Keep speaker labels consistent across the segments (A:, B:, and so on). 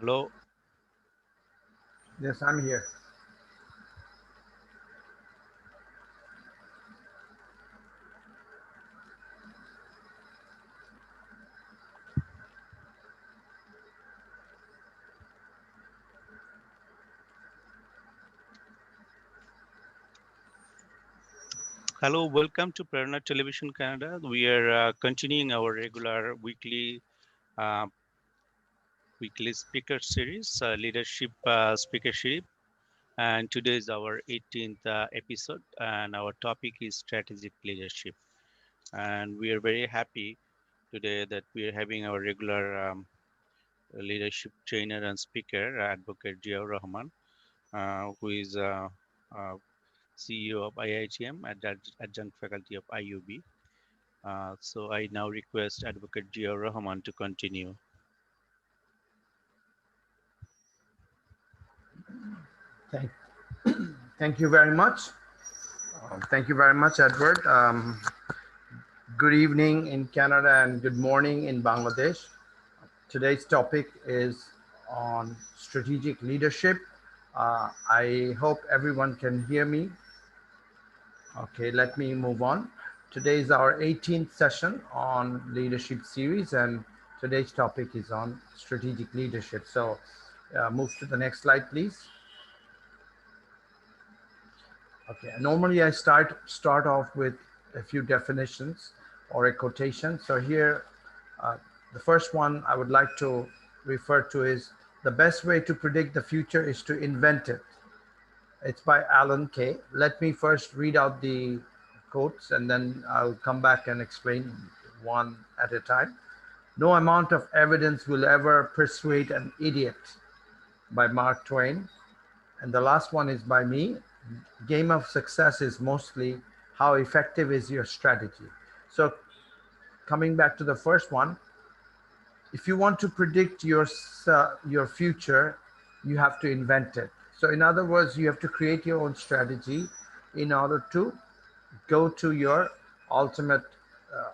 A: Hello.
B: Yes, I'm here.
A: Hello. Welcome to Prerona Television Canada. We are continuing our regular uh, weekly speaker series, leadership speaker series. And today is our 18th episode, and our topic is strategic leadership. And we are very happy today that we are having our regular leadership trainer and speaker, Advocate Jiaur Rahman, who is CEO of IITM, adjunct faculty of IUB. So I now request Advocate Jiaur Rahman to continue.
B: Thank, thank you very much. Thank you very much, Edward. Good evening in Canada and good morning in Bangladesh. Today's topic is on strategic leadership. I hope everyone can hear me. Okay, let me move on. Today is our 18th session on leadership series, and today's topic is on strategic leadership. So, move to the next slide, please. Okay, normally I start off with a few definitions or a quotation. So here, uh, the first one I would like to refer to is the best way to predict the future is to invent it. It's by Alan Kay. Let me first read out the quotes and then I'll come back and explain one at a time. No amount of evidence will ever persuade an idiot, by Mark Twain. And the last one is by me. Game of success is mostly how effective is your strategy. So coming back to the first one, if you want to predict your future, you have to invent it. So in other words, you have to create your own strategy in order to go to your ultimate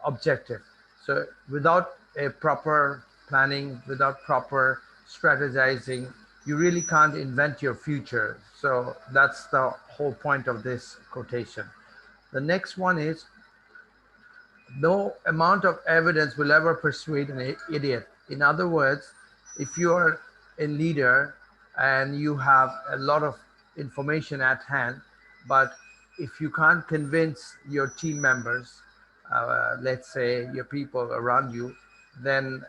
B: objective. So without a proper planning, without proper strategizing, you really can't invent your future. So that's the whole point of this quotation. The next one is no amount of evidence will ever persuade an idiot. In other words, if you are a leader and you have a lot of information at hand, but if you can't convince your team members, let's say your people around you, then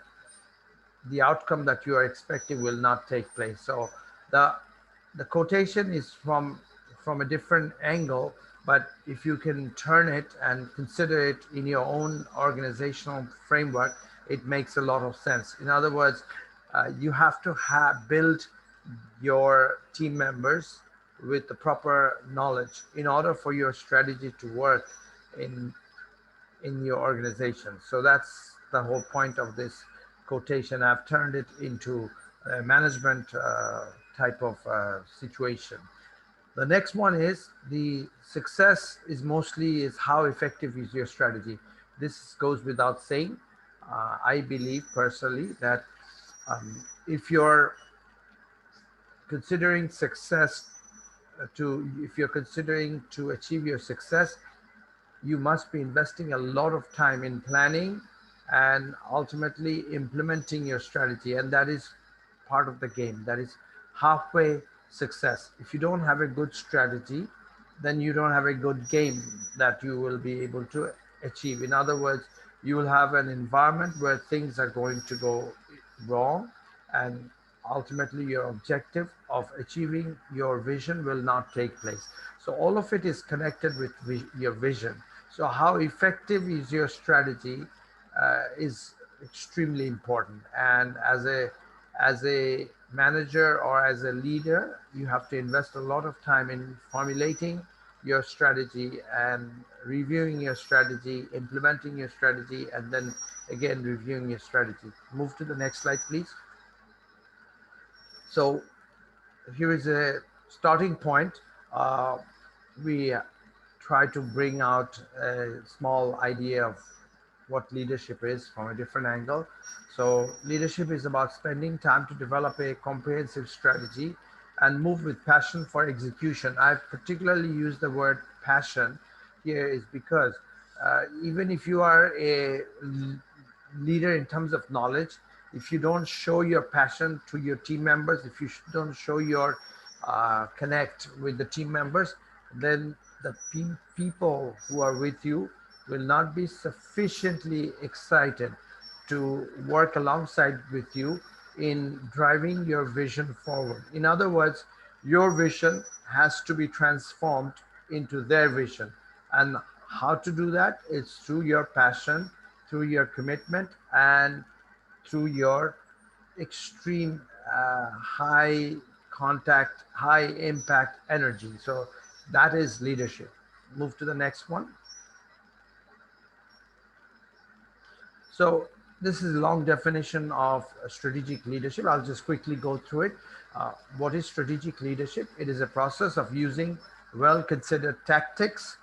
B: the outcome that you are expecting will not take place. So the the quotation is from a different angle, but if you can turn it and consider it in your own organizational framework, it makes a lot of sense. In other words, you have to build your team members with the proper knowledge in order for your strategy to work in your organization. So that's the whole point of this quotation. I've turned it into a management type of situation. The next one is the success is mostly is how effective is your strategy. This goes without saying. I believe personally that if you're considering success if you're considering to achieve your success, you must be investing a lot of time in planning and ultimately implementing your strategy. And that is part of the game. That is halfway success. If you don't have a good strategy, then you don't have a good game that you will be able to achieve. In other words, you will have an environment where things are going to go wrong, and ultimately your objective of achieving your vision will not take place. So all of it is connected with your vision. So how effective is your strategy is extremely important. And as a manager or as a leader, you have to invest a lot of time in formulating your strategy and reviewing your strategy, implementing your strategy, and then again reviewing your strategy. Move to the next slide, please. So here is a starting point. Uh, we try to bring out a small idea of what leadership is from a different angle. So, leadership is about spending time to develop a comprehensive strategy and move with passion for execution. I particularly use the word passion here is because even if you are a leader in terms of knowledge, if you don't show your passion to your team members, if you don't show your connect with the team members, then the people who are with you will not be sufficiently excited to work alongside with you in driving your vision forward. In other words, your vision has to be transformed into their vision. And how to do that? It's through your passion, through your commitment, and through your extreme high contact, high impact energy. So that is leadership. Move to the next one. So this is a long definition of strategic leadership. I'll just quickly go through it. What is strategic leadership? It is a process of using well-considered tactics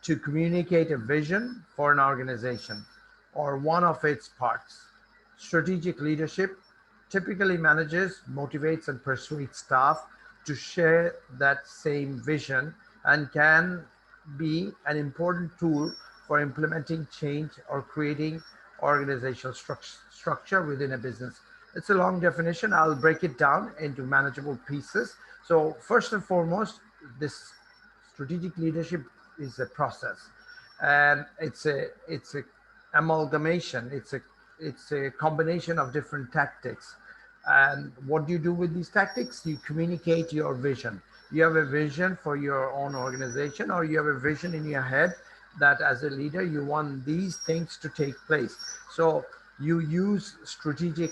B: to communicate a vision for an organization or one of its parts. Strategic leadership typically manages, motivates, and persuades staff to share that same vision and can be an important tool for implementing change or creating organizational structure within a business. It's a long definition. I'll break it down into manageable pieces. So, first and foremost, this strategic leadership is a process, and it's a amalgamation. It's a combination of different tactics. And what do you do with these tactics? You communicate your vision. You have a vision for your own organization, or you have a vision in your head that as a leader you want these things to take place. So you use strategic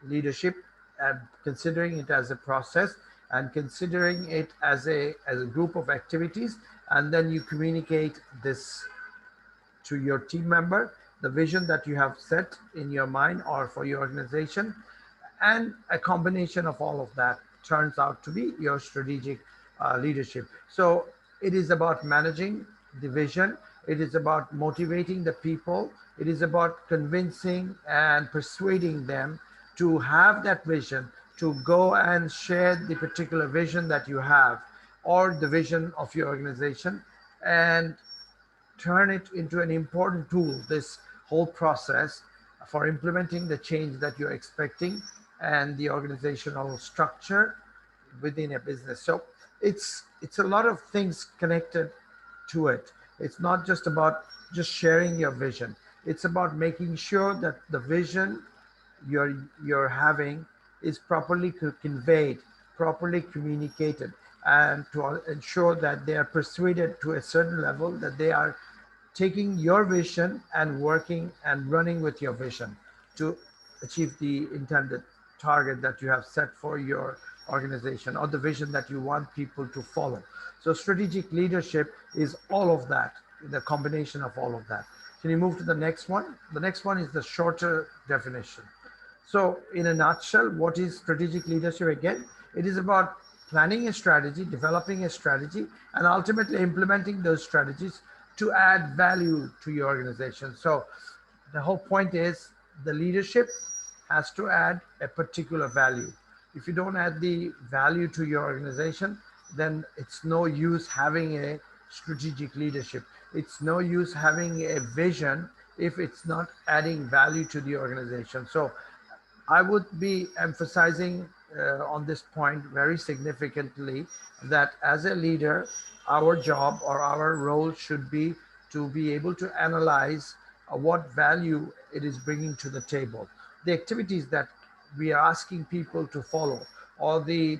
B: leadership and considering it as a process and considering it as a group of activities, and then you communicate this to your team member, the vision that you have set in your mind or for your organization, and a combination of all of that turns out to be your strategic leadership. So it is about managing the vision, it is about motivating the people, it is about convincing and persuading them to have that vision, to go and share the particular vision that you have or the vision of your organization, and turn it into an important tool, this whole process for implementing the change that you're expecting and the organizational structure within a business. So it's a lot of things connected to it. It's not just about just sharing your vision. It's about making sure that the vision you're having is properly conveyed, properly communicated, and to ensure that they are persuaded to a certain level that they are taking your vision and working and running with your vision to achieve the intended target that you have set for your organization or the vision that you want people to follow. So, strategic leadership is all of that, the combination of all of that. Can you move to the next one? The next one is the shorter definition. So, in a nutshell, what is strategic leadership again? It is about planning a strategy, developing a strategy, and ultimately implementing those strategies to add value to your organization. So, the whole point is the leadership has to add a particular value. If you don't add the value to your organization, then it's no use having a strategic leadership. It's no use having a vision if it's not adding value to the organization. So, I would be emphasizing on this point very significantly that as a leader, our job or our role should be to be able to analyze what value it is bringing to the table, the activities that we are asking people to follow, or the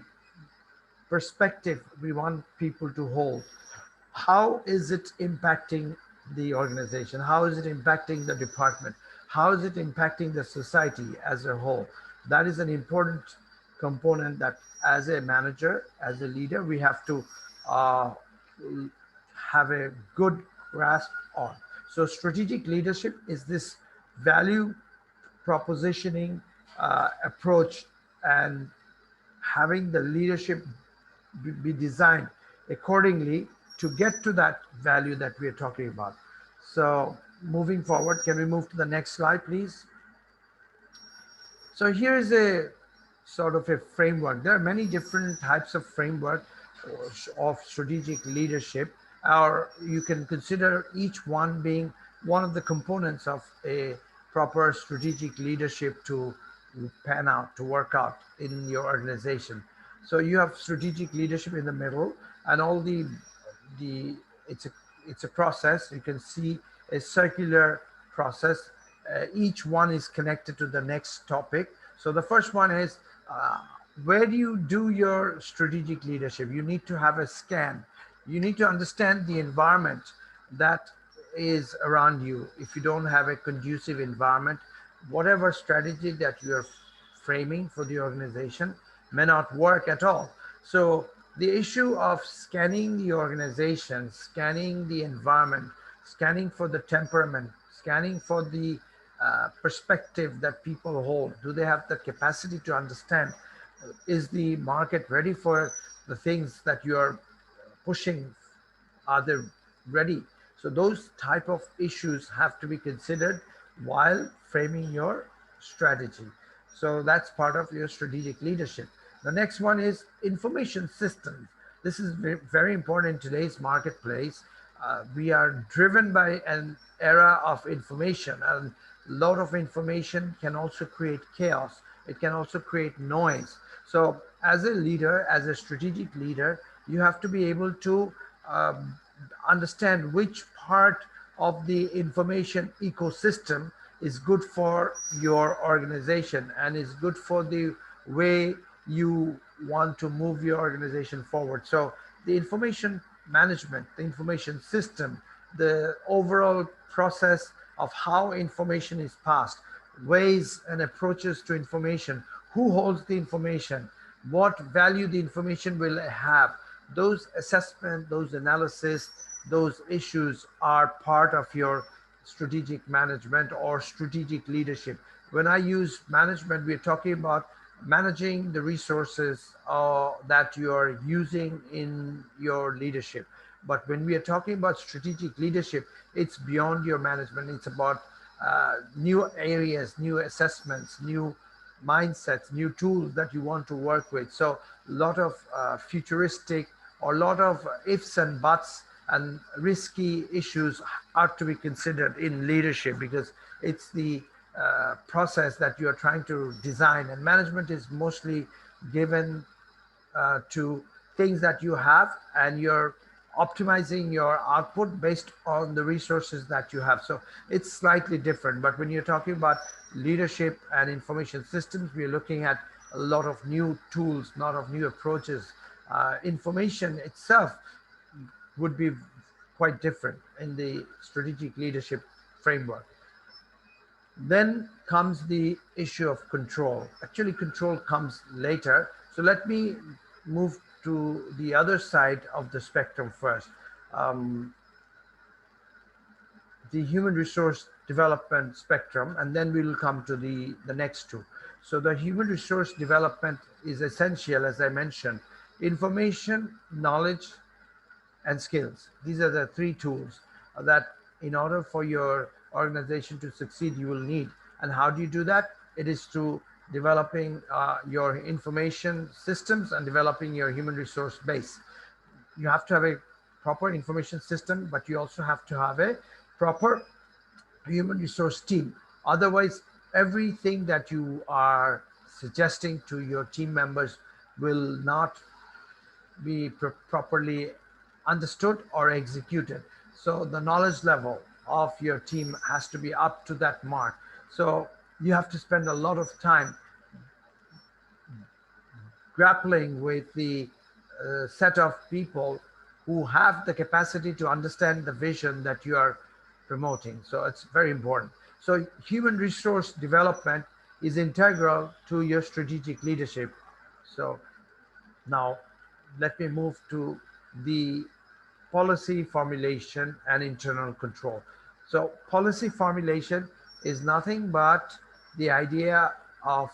B: perspective we want people to hold. How is it impacting the organization? How is it impacting the department? How is it impacting the society as a whole? That is an important component that as a manager, as a leader, we have to uh, have a good grasp on. So strategic leadership is this value propositioning approach, and having the leadership be designed accordingly to get to that value that we are talking about. So moving forward, can we move to the next slide, please? So here is a sort of a framework. There are many different types of framework of strategic leadership, or you can consider each one being one of the components of a proper strategic leadership to pan out, to work out in your organization. So you have strategic leadership in the middle, and all the it's a it's a process. You can see a circular process. Each one is connected to the next topic. So the first one is, uh, where do you do your strategic leadership? You need to have a scan. You need to understand the environment that is around you. If you don't have a conducive environment, whatever strategy that you're framing for the organization may not work at all. So the issue of scanning the organization, scanning the environment, scanning for the temperament, scanning for the perspective that people hold. Do they have the capacity to understand? Is the market ready for the things that you are pushing? Are they ready? So those type of issues have to be considered while framing your strategy. So that's part of your strategic leadership. The next one is information systems. This is very important in today's marketplace. We are driven by an era of information, and a lot of information can also create chaos. It can also create noise. So as a leader, as a strategic leader, you have to be able to um, understand which part of the information ecosystem is good for your organization and is good for the way you want to move your organization forward. So the information management, the information system, the overall process of how information is passed, ways and approaches to information, who holds the information, what value the information will have, those assessment, those analysis, those issues are part of your strategic management or strategic leadership. When I use management, we're talking about managing the resources that you are using in your leadership. But when we are talking about strategic leadership, it's beyond your management. It's about new areas, new assessments, new mindsets, new tools that you want to work with. So a lot of futuristic or a lot of ifs and buts and risky issues are to be considered in leadership, because it's the process that you are trying to design, and management is mostly given to things that you have, and you're optimizing your output based on the resources that you have. So it's slightly different. But when you're talking about leadership and information systems, we're looking at a lot of new tools, a lot of new approaches. Information itself would be quite different in the strategic leadership framework. Then comes the issue of control. Actually, control comes later. So let me move to the other side of the spectrum first. Um, the human resource development spectrum, and then we'll come to the next two. So the human resource development is essential, as I mentioned. Information, knowledge, and skills. These are the three tools that, in order for your organization to succeed, you will need. And how do you do that? It is through developing your information systems and developing your human resource base. You have to have a proper information system, but you also have to have a proper human resource team. Otherwise, everything that you are suggesting to your team members will not be properly understood or executed. So the knowledge level of your team has to be up to that mark. So you have to spend a lot of time grappling with the set of people who have the capacity to understand the vision that you are promoting. So it's very important. So human resource development is integral to your strategic leadership. So now let me move to the policy formulation and internal control. So policy formulation is nothing but the idea of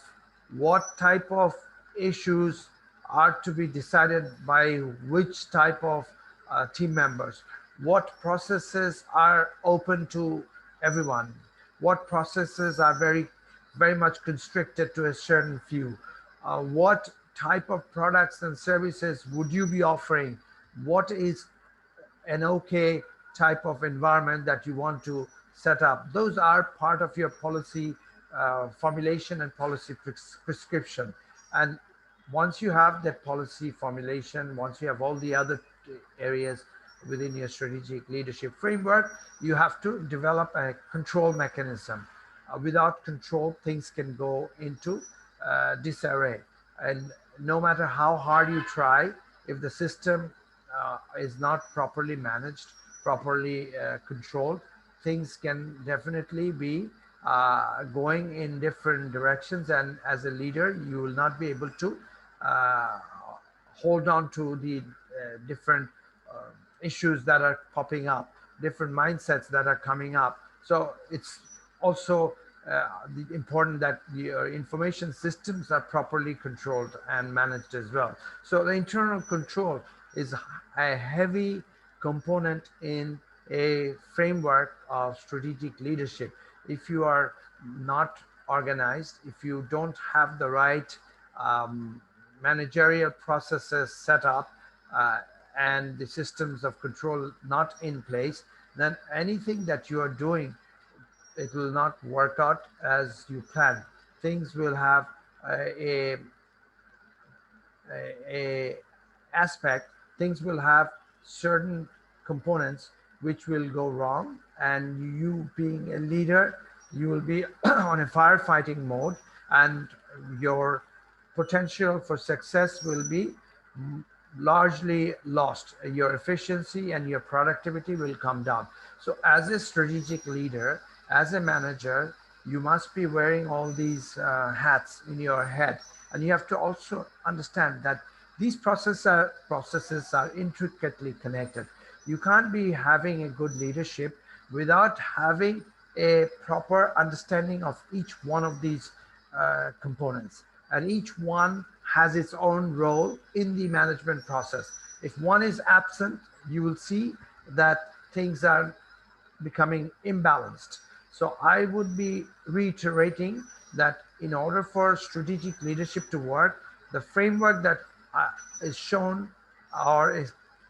B: what type of issues are to be decided by which type of team members, what processes are open to everyone? What processes are very much constricted to a certain few? What type of products and services would you be offering? What is an okay type of environment that you want to set up? Those are part of your policy formulation and policy prescription. And once you have that policy formulation, once you have all the other areas within your strategic leadership framework, you have to develop a control mechanism. Without control, things can go into disarray. And no matter how hard you try, if the system is not properly managed, properly controlled, things can definitely be going in different directions. And as a leader, you will not be able to uh, hold on to the different uh, issues that are popping up, different mindsets that are coming up. So it's also important that your information systems are properly controlled and managed as well. So the internal control is a heavy component in a framework of strategic leadership. If you are not organized, if you don't have the right um, managerial processes set up, uh, and the systems of control not in place, then anything that you are doing, it will not work out as you plan. Things will have a, a aspect, things will have certain components which will go wrong, and you being a leader, you will be on a firefighting mode, and your potential for success will be largely lost. Your efficiency and your productivity will come down. So as a strategic leader, as a manager, you must be wearing all these hats in your head. And you have to also understand that these processes are intricately connected. You can't be having a good leadership without having a proper understanding of each one of these components. And each one has its own role in the management process. If one is absent, you will see that things are becoming imbalanced. So I would be reiterating that in order for strategic leadership to work, the framework that is shown, or a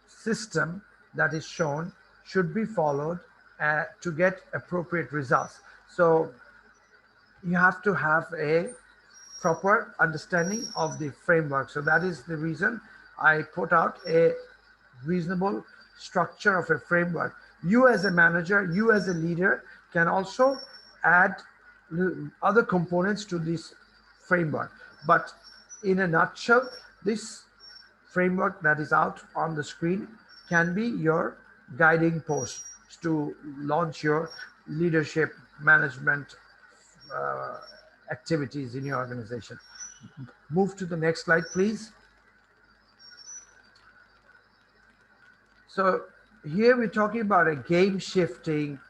B: system that is shown, should be followed to get appropriate results. So you have to have a proper understanding of the framework. So that is the reason I put out a reasonable structure of a framework. You as a manager, you as a leader can also add other components to this framework. But in a nutshell, this framework that is out on the screen can be your guiding post to launch your leadership management uh, activities in your organization. Move to the next slide, please. So here we're talking about a game shifting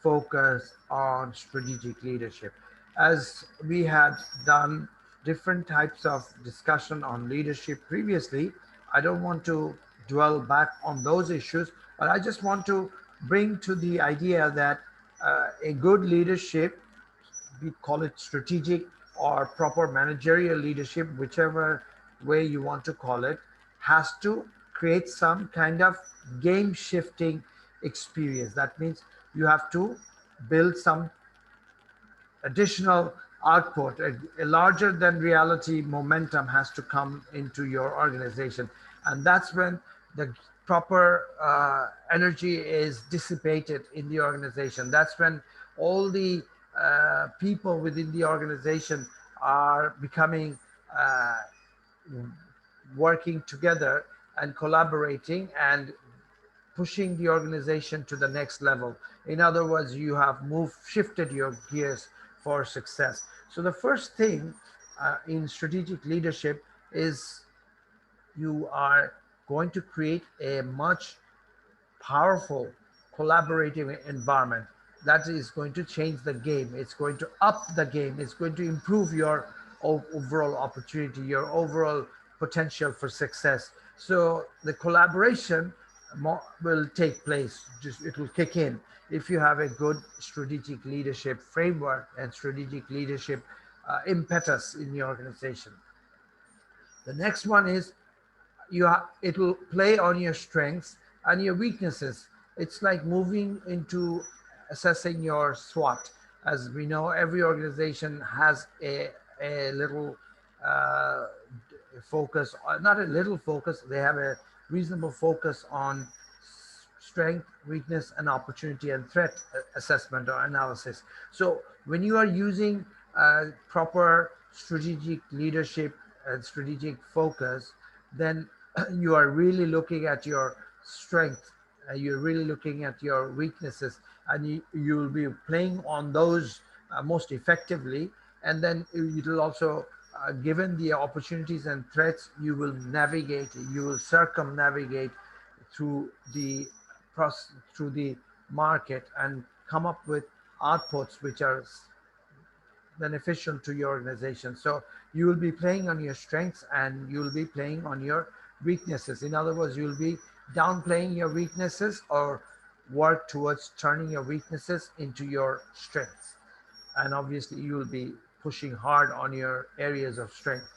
B: focus on strategic leadership. As we had done different types of discussion on leadership previously, I don't want to dwell back on those issues, but I just want to bring to the idea that a good leadership, we call it strategic or proper managerial leadership, whichever way you want to call it, has to create some kind of game shifting experience. That means you have to build some additional output, a larger than reality momentum has to come into your organization. And that's when the proper energy is dissipated in the organization. That's when all the people within the organization are becoming uh, working together and collaborating and pushing the organization to the next level. In other words, you have shifted your gears for success. So the first thing in strategic leadership is you are going to create a much powerful collaborative environment that is going to change the game. It's going to up the game. It's going to improve your overall opportunity, your overall potential for success. So the collaboration more will take place. Just it will kick in if you have a good strategic leadership framework and strategic leadership impetus in your organization. The next one is it will play on your strengths and your weaknesses. It's like moving into assessing your SWOT. As we know, every organization has a little uh, focus, not a little focus, they have a reasonable focus on strength, weakness, and opportunity and threat assessment or analysis. So when you are using proper strategic leadership and strategic focus, then you are really looking at your strength, you're really looking at your weaknesses, and you'll be playing on those most effectively. And then it'll also, given the opportunities and threats, you will navigate, you will circumnavigate through the through the market and come up with outputs which are beneficial to your organization. So you will be playing on your strengths and you will be playing on your weaknesses. In other words, you'll be downplaying your weaknesses or work towards turning your weaknesses into your strengths. And obviously, you will be pushing hard on your areas of strength.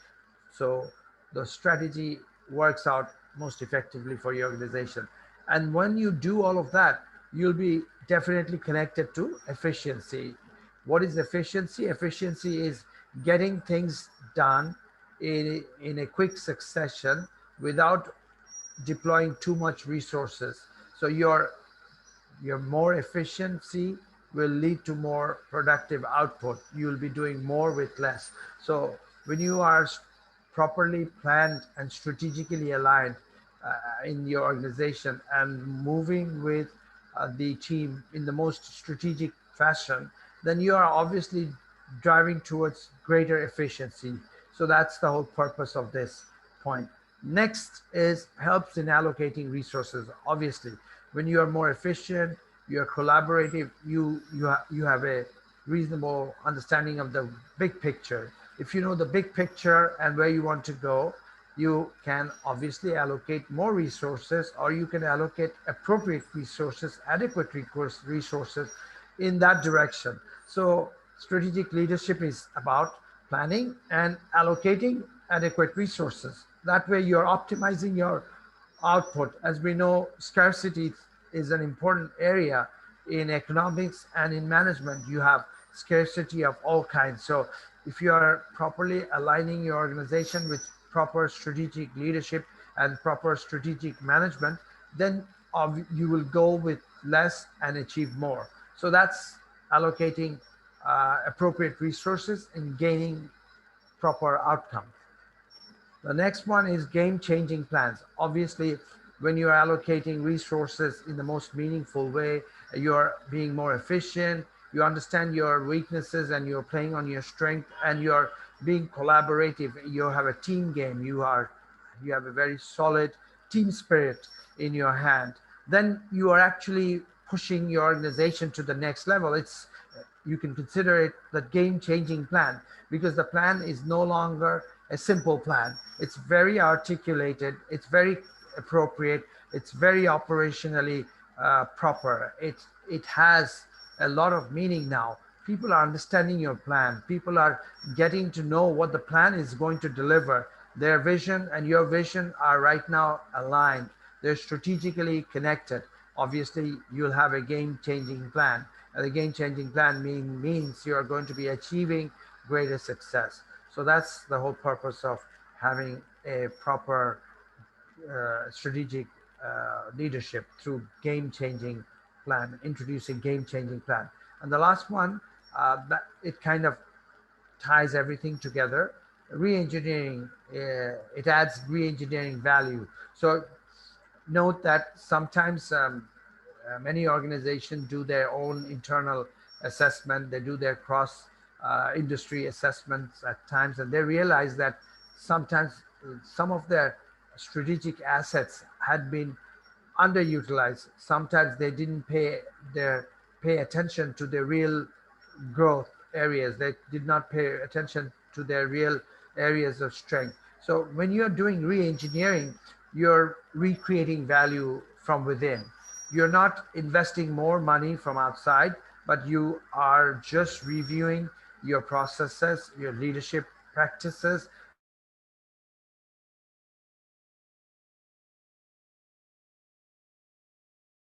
B: So the strategy works out most effectively for your organization. And when you do all of that, you'll be definitely connected to efficiency. What is efficiency? Efficiency is getting things done in a quick succession without deploying too much resources. So your more efficiency will lead to more productive output. You'll be doing more with less. So when you are properly planned and strategically aligned in your organization and moving with the team in the most strategic fashion, then you are obviously driving towards greater efficiency. So that's the whole purpose of this point. Next is helps in allocating resources. Obviously, when you are more efficient, you are collaborative, you have a reasonable understanding of the big picture. If you know the big picture and where you want to go, you can obviously allocate more resources, or you can allocate appropriate resources, adequate resources in that direction. So strategic leadership is about planning and allocating adequate resources. That way you're optimizing your output. As we know, scarcity is an important area in economics and in management. You have scarcity of all kinds. So if you are properly aligning your organization with proper strategic leadership and proper strategic management, then you will go with less and achieve more. So that's allocating appropriate resources and gaining proper outcomes. The next one is game changing plans. Obviously, when you're allocating resources in the most meaningful way, you're being more efficient, you understand your weaknesses and you're playing on your strength and you're being collaborative. You have a team game, you have a very solid team spirit in your hand. Then you are actually pushing your organization to the next level. It's You can consider it the game changing plan, because the plan is no longer a simple plan. It's very articulated, it's very appropriate, it's very operationally proper. It has a lot of meaning now. People are understanding your plan, people are getting to know what the plan is going to deliver. Their vision and your vision are right now aligned, they're strategically connected. Obviously, you'll have a game changing plan. And the game changing plan means you are going to be achieving greater success. So that's the whole purpose of having a proper strategic leadership through game changing plan, introducing game changing plan. And the last one, that it kind of ties everything together. Re-engineering, it adds re-engineering value. So note that sometimes many organizations do their own internal assessment, they do their cross industry assessments at times, and they realize that sometimes some of their strategic assets had been underutilized. Sometimes they didn't pay attention to the real growth areas. They did not pay attention to their real areas of strength. So when you're doing re-engineering, you're recreating value from within. You're not investing more money from outside, but you are just reviewing your processes, your leadership practices, and understanding what is important for your organization. And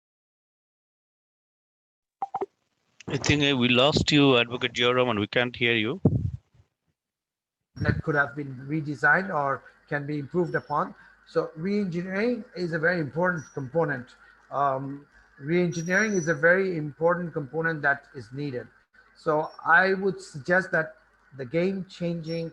B: then you will have a
A: I think we lost you, Advocate Joram, and we can't hear you.
B: that could have been redesigned or can be improved upon. So re-engineering is a very important component. Um, Re-engineering is a very important component that is needed. So I would suggest that the game-changing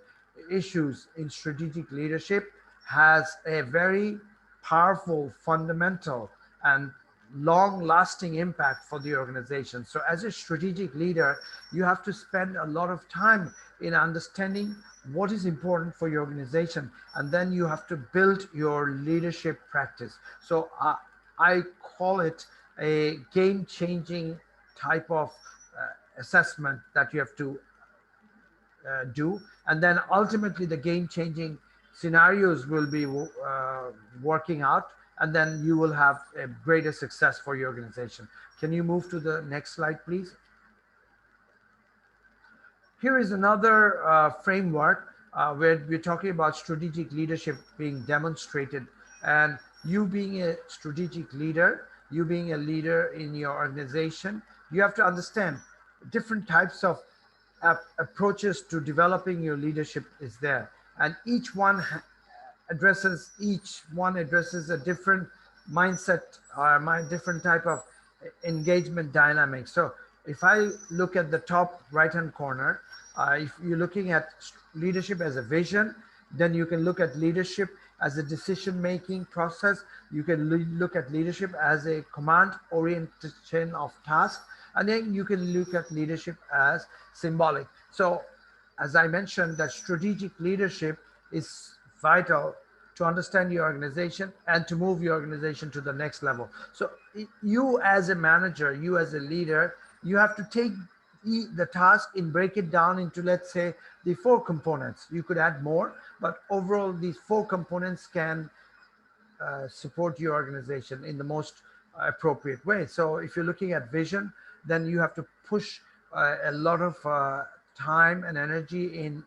B: issues in strategic leadership has a very powerful, fundamental, and long lasting impact for the organization. So, as a strategic leader, you have to spend a lot of time in understanding what is important for your organization, and then you have to build your leadership practice. So, I call it a game changing type of assessment that you have to do, and then ultimately the game changing scenarios will be working out, and then you will have a greater success for your organization. Can you move to the next slide, please? Here is another framework where we're talking about strategic leadership being demonstrated, and you being a strategic leader, you being a leader in your organization, you have to understand different types of approaches to developing your leadership is there, and each one addresses a different mindset or my different type of engagement dynamic. So if I look at the top right hand corner, if you're looking at leadership as a vision, then you can look at leadership as a decision making process. You can look at leadership as a command orientation of task, and then you can look at leadership as symbolic. So as I mentioned, that strategic leadership is vital to understand your organization and to move your organization to the next level. So you as a manager, you as a leader, you have to take the task and break it down into, let's say, the four components. You could add more, but overall these four components can support your organization in the most appropriate way. So if you're looking at vision, then you have to push a lot of time and energy in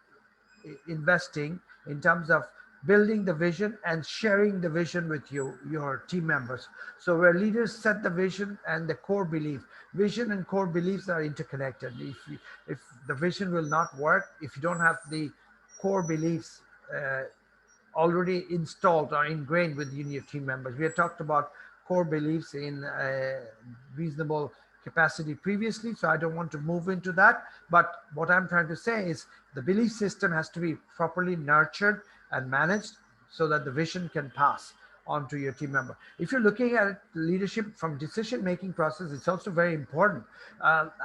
B: investing in terms of building the vision and sharing the vision with your team members. So where leaders set the vision and the core belief, vision and core beliefs are interconnected. If the vision will not work if you don't have the core beliefs already installed or ingrained within your team members. We had talked about core beliefs in reasonable capacity previously, so I don't want to move into that. But what I'm trying to say is the belief system has to be properly nurtured and managed so that the vision can pass on to your team member. If you're looking at leadership from decision making process, it's also very important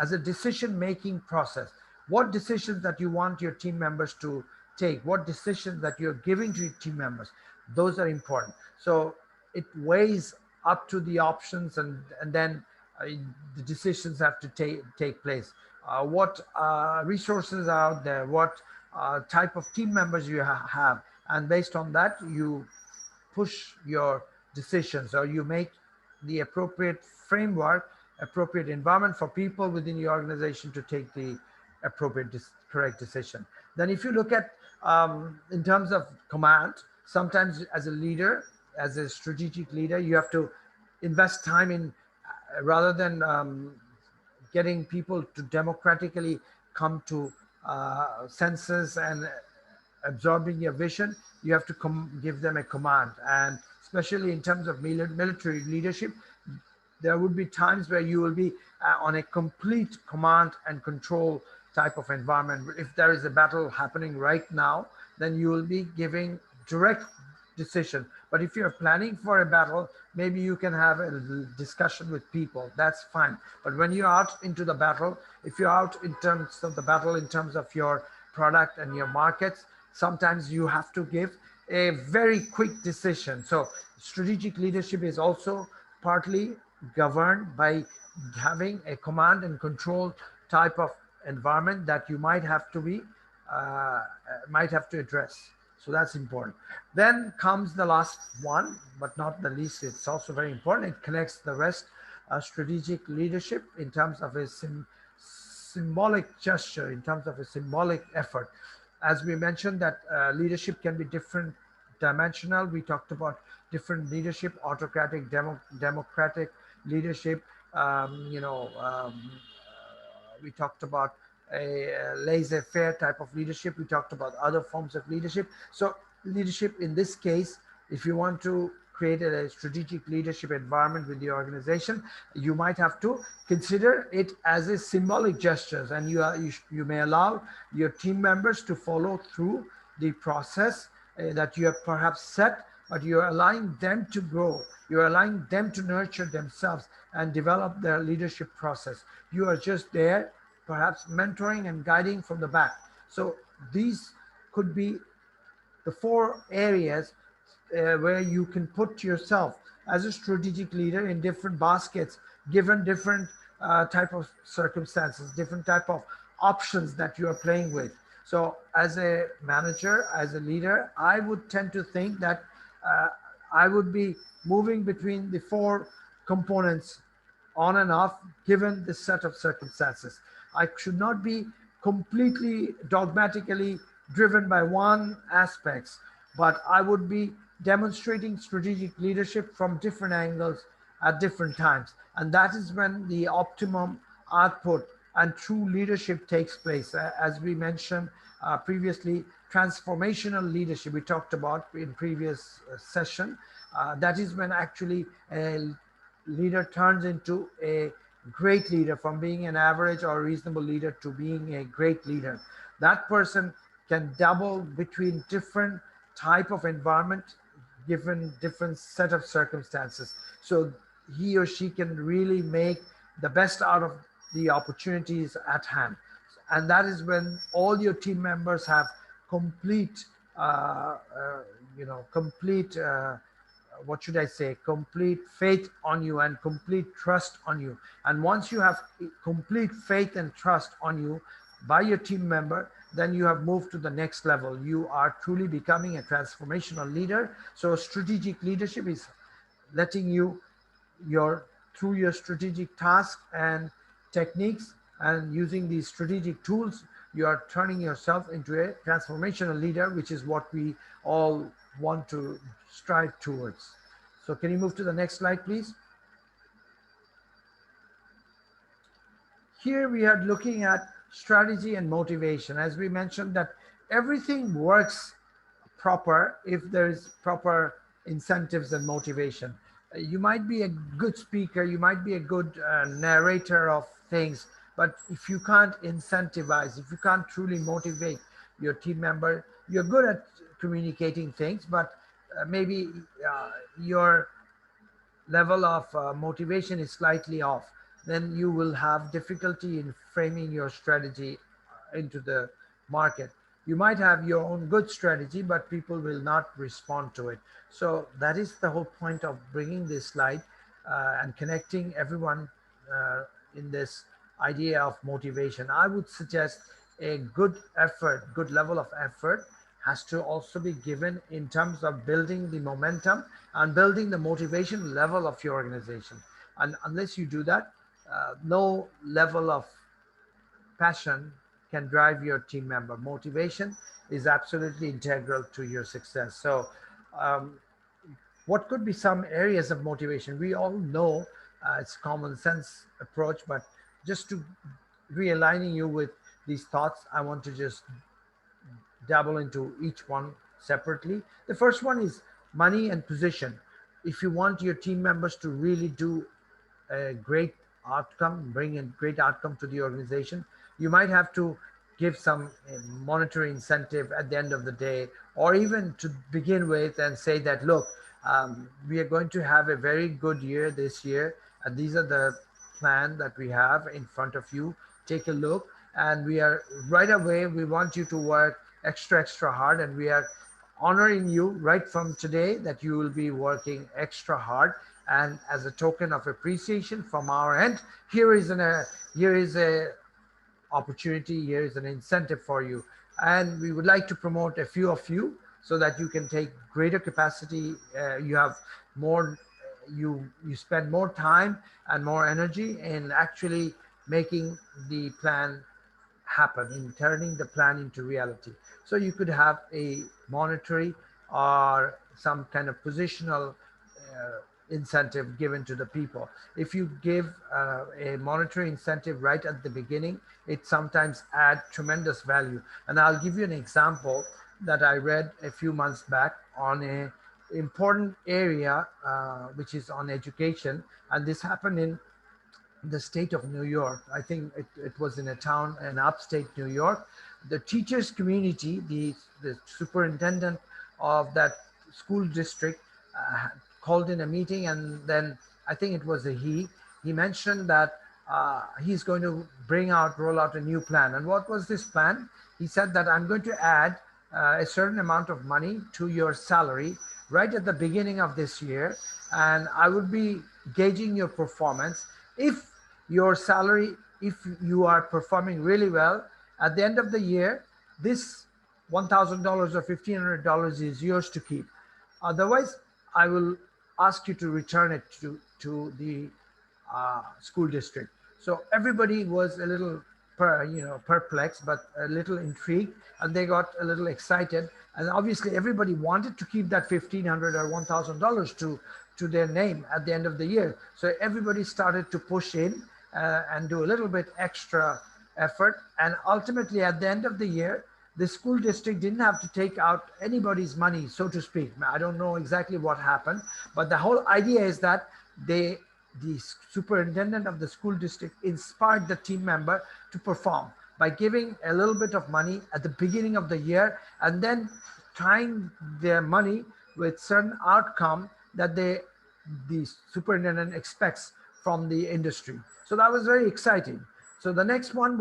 B: as a decision making process. What decisions that you want your team members to take, what decisions that you're giving to your team members, those are important. So it weighs up to the options, and then uh, the decisions have to take place. What resources are out there, what type of team members you have, and based on that you push your decisions, or you make the appropriate framework, appropriate environment for people within your organization to take the appropriate correct decision. Then if you look at in terms of command, sometimes as a leader, as a strategic leader, you have to invest time in rather than getting people to democratically come to senses and absorbing your vision, you have to give them a command. And especially in terms of military leadership, there would be times where you will be on a complete command and control type of environment. If there is a battle happening right now, then you will be giving direct decision. But if you're planning for a battle, maybe you can have a discussion with people. That's fine. But when you're out into the battle, if you're out in terms of the battle, in terms of your product and your markets, sometimes you have to give a very quick decision. So strategic leadership is also partly governed by having a command and control type of environment that you uh, might have to address. So that's important. Then comes the last one, but not the least. It's also very important. It connects the rest. Strategic leadership in terms of a symbolic gesture, in terms of a symbolic effort. As we mentioned, that leadership can be different dimensional. We talked about different leadership, autocratic, democratic leadership. We talked about a laissez-faire type of leadership. We talked about other forms of leadership. So leadership in this case, if you want to create a strategic leadership environment with the organization, you might have to consider it as a symbolic gestures, and you may allow your team members to follow through the process that you have perhaps set, but you're allowing them to grow. You're allowing them to nurture themselves and develop their leadership process. You are just there, perhaps mentoring and guiding from the back. So these could be the four areas where you can put yourself as a strategic leader in different baskets, given different type of circumstances, different type of options that you are playing with. So as a manager, as a leader, I would tend to think that uh, I would be moving between the four components on and off given this set of circumstances. I should not be completely dogmatically driven by one aspects, but I would be demonstrating strategic leadership from different angles at different times. And that is when the optimum output and true leadership takes place. As we mentioned previously, transformational leadership we talked about in previous session. That is when actually a leader turns into a great leader, from being an average or reasonable leader to being a great leader. That person can double between different type of environment given different set of circumstances, so he or she can really make the best out of the opportunities at hand. And that is when all your team members have complete complete what should I say, complete faith on you and complete trust on you. And once you have complete faith and trust on you by your team member, then you have moved to the next level. You are truly becoming a transformational leader. So strategic leadership is letting you your through your strategic task and techniques, and using these strategic tools, you are turning yourself into a transformational leader, which is what we all want to strive towards. So can you move to the next slide, please? Here we are looking at strategy and motivation. As we mentioned, that everything works proper if there is proper incentives and motivation. You might be a good speaker, you might be a good narrator of things, but if you can't incentivize, if you can't truly motivate your team member, you're good at communicating things, but maybe your level of motivation is slightly off, then you will have difficulty in framing your strategy into the market. You might have your own good strategy, but people will not respond to it. So that is the whole point of bringing this slide and connecting everyone in this idea of motivation. I would suggest a good effort, good level of effort has to also be given in terms of building the momentum and building the motivation level of your organization. And unless you do that, no level of passion can drive your team member. Motivation is absolutely integral to your success. So, um, what could be some areas of motivation? We all know it's common sense approach, but just to realigning you with these thoughts, I want to just dabble into each one separately. The first one is money and position. If you want your team members to really do a great outcome, bring a great outcome to the organization, you might have to give some monetary incentive at the end of the day, or even to begin with, and say that, look, we are going to have a very good year this year, and these are the plan that we have in front of you. Take a look, and we are right away. We want you to work extra hard, and we are honoring you right from today that you will be working extra hard. And as a token of appreciation from our end, here is a opportunity, here is an incentive for you. And we would like to promote a few of you so that you can take greater capacity. You have more, you spend more time and more energy in actually making the plan happen, in turning the plan into reality. So you could have a monetary or some kind of positional incentive given to the people. If you give a monetary incentive right at the beginning, it sometimes adds tremendous value. And I'll give you an example that I read a few months back on a important area, which is on education. And this happened in the state of New York. I think it was in a town in upstate New York. The teachers community, the superintendent of that school district called in a meeting, and then I think it was a he mentioned that he's going to roll out a new plan. And what was this plan? He said that I'm going to add a certain amount of money to your salary right at the beginning of this year, and I would be gauging your performance. If your salary, if you are performing really well, at the end of the year, this $1,000 or $1,500 is yours to keep. Otherwise, I will ask you to return it to the school district. So everybody was a little, perplexed, but a little intrigued, and they got a little excited. And obviously, everybody wanted to keep that $1,500 or $1,000 to their name at the end of the year. So everybody started to push in and do a little bit extra effort. And ultimately, at the end of the year, the school district didn't have to take out anybody's money, so to speak. I don't know exactly what happened, but the whole idea is that the superintendent of the school district inspired the team member to perform by giving a little bit of money at the beginning of the year, and then tying their money with certain outcome that the superintendent expects from the industry. So that was very exciting. So the next one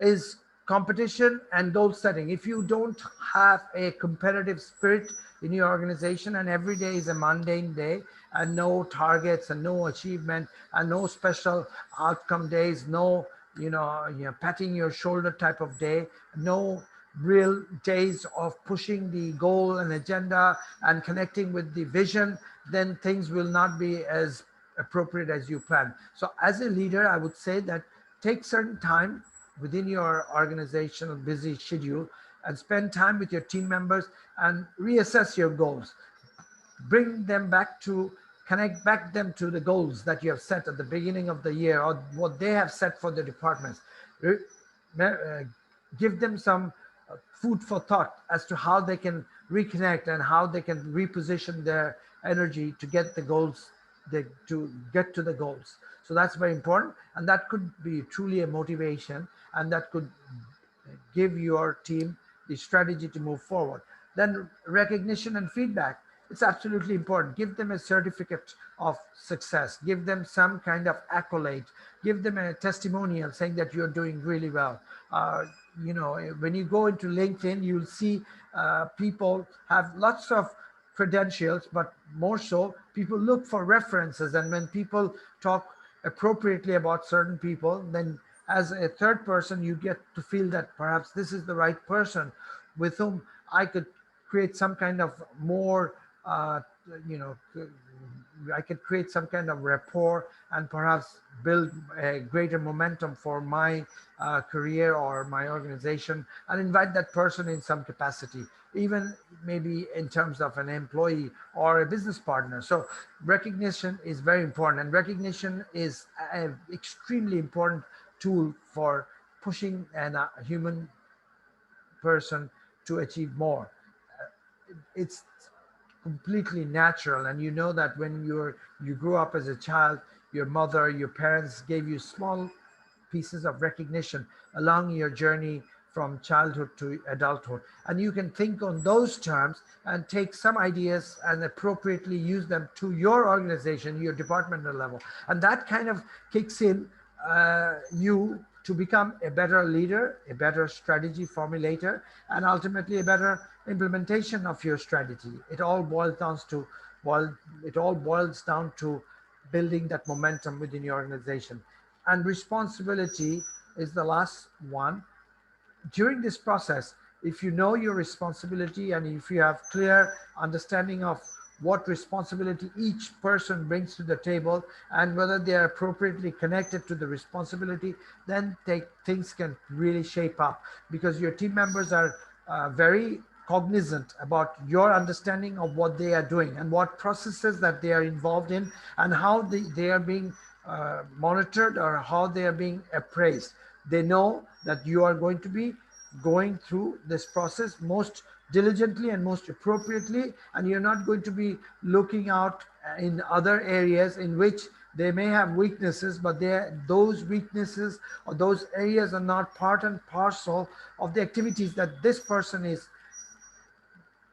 B: is competition and goal setting. If you don't have a competitive spirit in your organization, and every day is a mundane day, and no targets and no achievement and no special outcome days, no patting your shoulder type of day, no real days of pushing the goal and agenda and connecting with the vision, then things will not be as appropriate as you plan. So as a leader, I would say that take certain time within your organizational busy schedule and spend time with your team members and reassess your goals. Bring them back to connect back them to the goals that you have set at the beginning of the year, or what they have set for the departments. Uh, Give them some food for thought as to how they can reconnect and how they can reposition their energy to get the goals, to get to the goals. So that's very important, and that could be truly a motivation, and that could give your team the strategy to move forward. Then recognition and feedback. It's absolutely important. Give them a certificate of success. Give them some kind of accolade. Give them a testimonial saying that you're doing really well. When you go into LinkedIn, you'll see people have lots of credentials, but more so, people look for references. And when people talk appropriately about certain people, then as a third person, you get to feel that perhaps this is the right person with whom I could create some kind of more, uh, you know, I could create some kind of rapport and perhaps build a greater momentum for my career or my organization, and invite that person in some capacity, even maybe in terms of an employee or a business partner. So recognition is very important, and recognition is an extremely important tool for pushing a human person to achieve more. It's completely natural, and you know that when you grew up as a child, your mother, your parents gave you small pieces of recognition along your journey from childhood to adulthood, and you can think on those terms and take some ideas and appropriately use them to your organization, your departmental level, and that kind of kicks in you to become a better leader, a better strategy formulator, and ultimately a better implementation of your strategy. Well, it all boils down to building that momentum within your organization. And responsibility is the last one. During this process, if you know your responsibility and if you have clear understanding of what responsibility each person brings to the table and whether they are appropriately connected to the responsibility, then things can really shape up, because your team members are very cognizant about your understanding of what they are doing and what processes that they are involved in and how they are being monitored or how they are being appraised. They know that you are going to be going through this process most diligently and most appropriately, and you're not going to be looking out in other areas in which they may have weaknesses, but those weaknesses or those areas are not part and parcel of the activities that this person is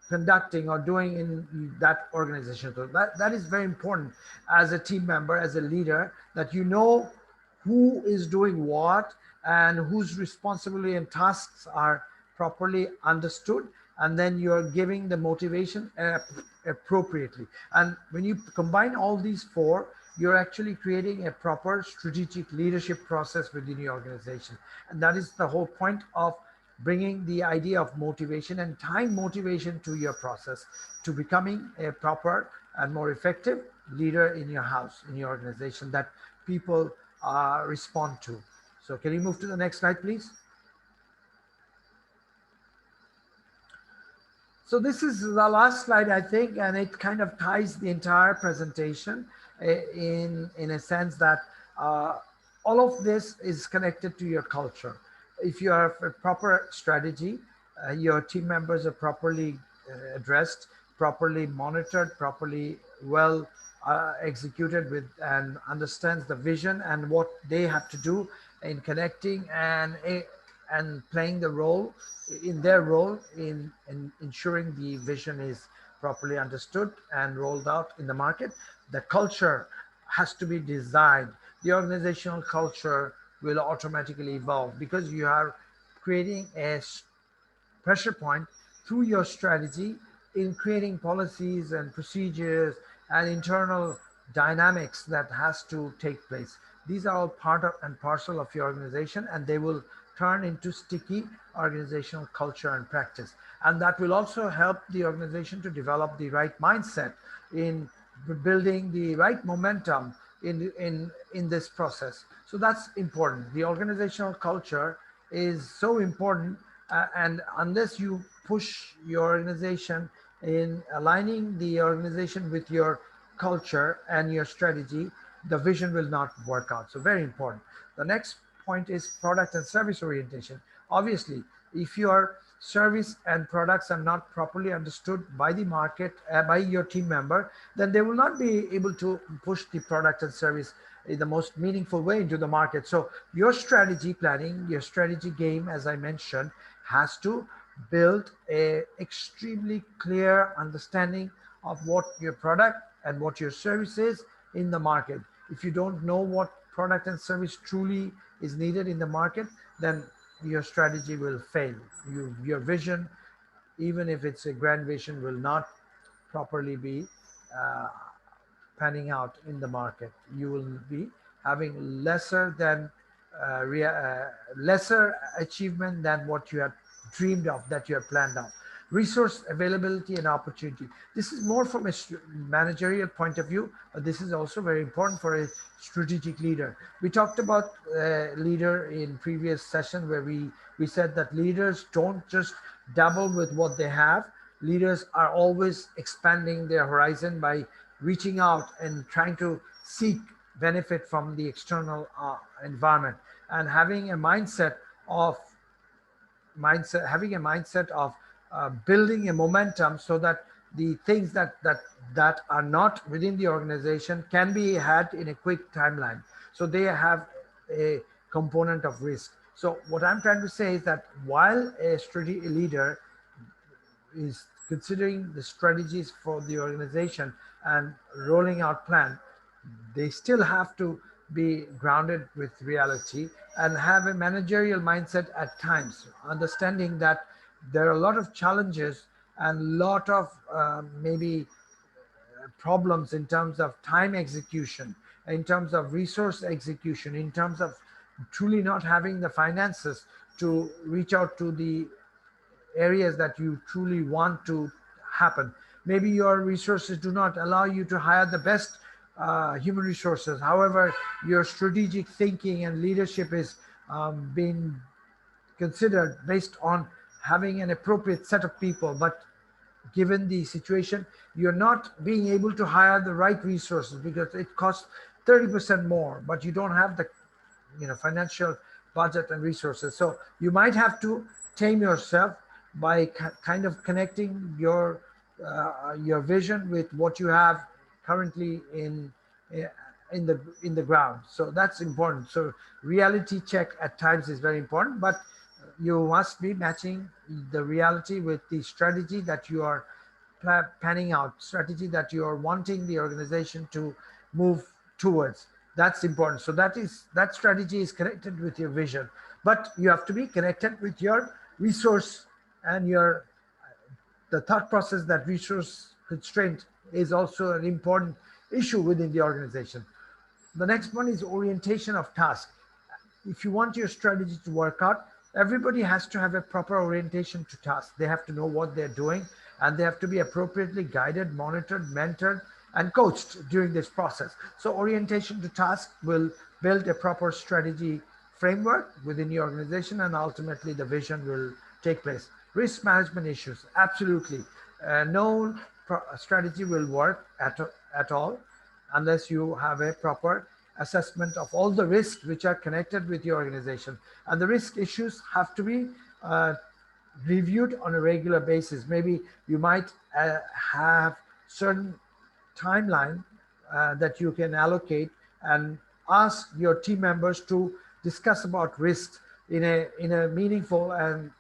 B: conducting or doing in that organization. So that is very important as a team member, as a leader, that you know who is doing what and whose responsibility and tasks are properly understood, and then you're giving the motivation appropriately. And when you combine all these four, you're actually creating a proper strategic leadership process within your organization. And that is the whole point of bringing the idea of motivation and tying motivation to your process to becoming a proper and more effective leader in your house, in your organization, that people respond to. So can you move to the next slide, please? So this is the last slide, I think, and it kind of ties the entire presentation in a sense that all of this is connected to your culture. If you have a proper strategy, your team members are properly addressed, properly monitored, properly well executed with, and understands the vision and what they have to do in connecting and playing the role in their role in ensuring the vision is properly understood and rolled out in the market. The culture has to be designed. The organizational culture will automatically evolve because you are creating a pressure point through your strategy in creating policies and procedures and internal dynamics that has to take place. These are all part of and parcel of your organization, and they will turn into sticky organizational culture and practice. And that will also help the organization to develop the right mindset in building the right momentum in this process. So that's important. The organizational culture is so important, and unless you push your organization in aligning the organization with your culture and your strategy, the vision will not work out. So very important. The next point is product and service orientation. Obviously, if your service and products are not properly understood by the market, by your team member, then they will not be able to push the product and service in the most meaningful way into the market. So your strategy planning, your strategy game, as I mentioned, has to build a extremely clear understanding of what your product and what your service is in the market. If you don't know what product and service truly is needed in the market, then your strategy will fail. Your vision, even if it's a grand vision, will not properly be uh, panning out in the market. You will be having lesser achievement than what you had dreamed of, that you have planned out. Resource availability and opportunity. This is more from a managerial point of view, but this is also very important for a strategic leader. We talked about leader in previous session where we said that leaders don't just dabble with what they have. Leaders are always expanding their horizon by reaching out and trying to seek benefit from the external environment, and having a mindset of building a momentum so that the things that are not within the organization can be had in a quick timeline, so they have a component of risk. So what I'm trying to say is that while a strategy leader is considering the strategies for the organization and rolling out plan, they still have to be grounded with reality and have a managerial mindset at times, understanding that there are a lot of challenges and a lot of maybe problems in terms of time execution, in terms of resource execution, in terms of truly not having the finances to reach out to the areas that you truly want to happen. Maybe your resources do not allow you to hire the best human resources. However, your strategic thinking and leadership is being considered based on having an appropriate set of people. But given the situation, you're not being able to hire the right resources because it costs 30% more, but you don't have the financial budget and resources. So you might have to tame yourself by kind of connecting your vision with what you have currently eh, in the ground. So that's important. So reality check at times is very important, but you must be matching the reality with the strategy that you are panning out, strategy that you are wanting the organization to move towards. That's important. So that strategy is connected with your vision, but you have to be connected with your resource and your the thought process. That resource constraint is also an important issue within the organization. The next one is orientation of task. If you want your strategy to work out, everybody has to have a proper orientation to task. They have to know what they're doing, and they have to be appropriately guided, monitored, mentored, and coached during this process. So orientation to task will build a proper strategy framework within your organization, and ultimately the vision will take place. Risk management issues, absolutely. No strategy will work at all unless you have a proper assessment of all the risks which are connected with your organization. And the risk issues have to be uh, reviewed on a regular basis. Maybe you might have certain timeline that you can allocate and ask your team members to discuss about risks in a meaningful and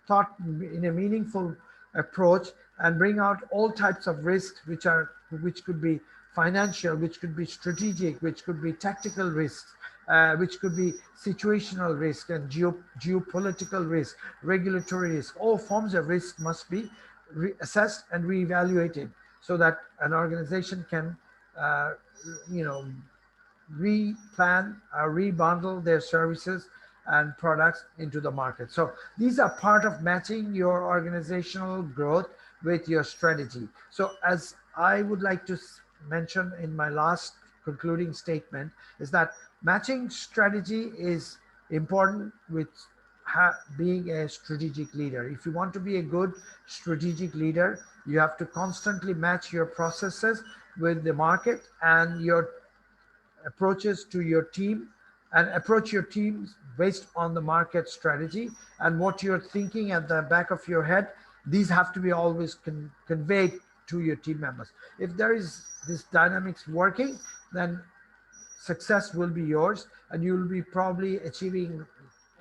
B: thought in a meaningful approach, and bring out all types of risks which could be financial, which could be strategic, which could be tactical risks, which could be situational risk and geopolitical risk, regulatory risk. All forms of risk must be assessed and reevaluated so that an organization can uh, you know replan, rebundle their services and products into the market. So these are part of matching your organizational growth with your strategy. So as I would like to mention in my last concluding statement is that matching strategy is important with being a strategic leader. If you want to be a good strategic leader, you have to constantly match your processes with the market and your approaches to your team, and approach your teams based on the market strategy and what you're thinking at the back of your head. These have to be always conveyed to your team members. If there is this dynamics working, then success will be yours, and you will be probably achieving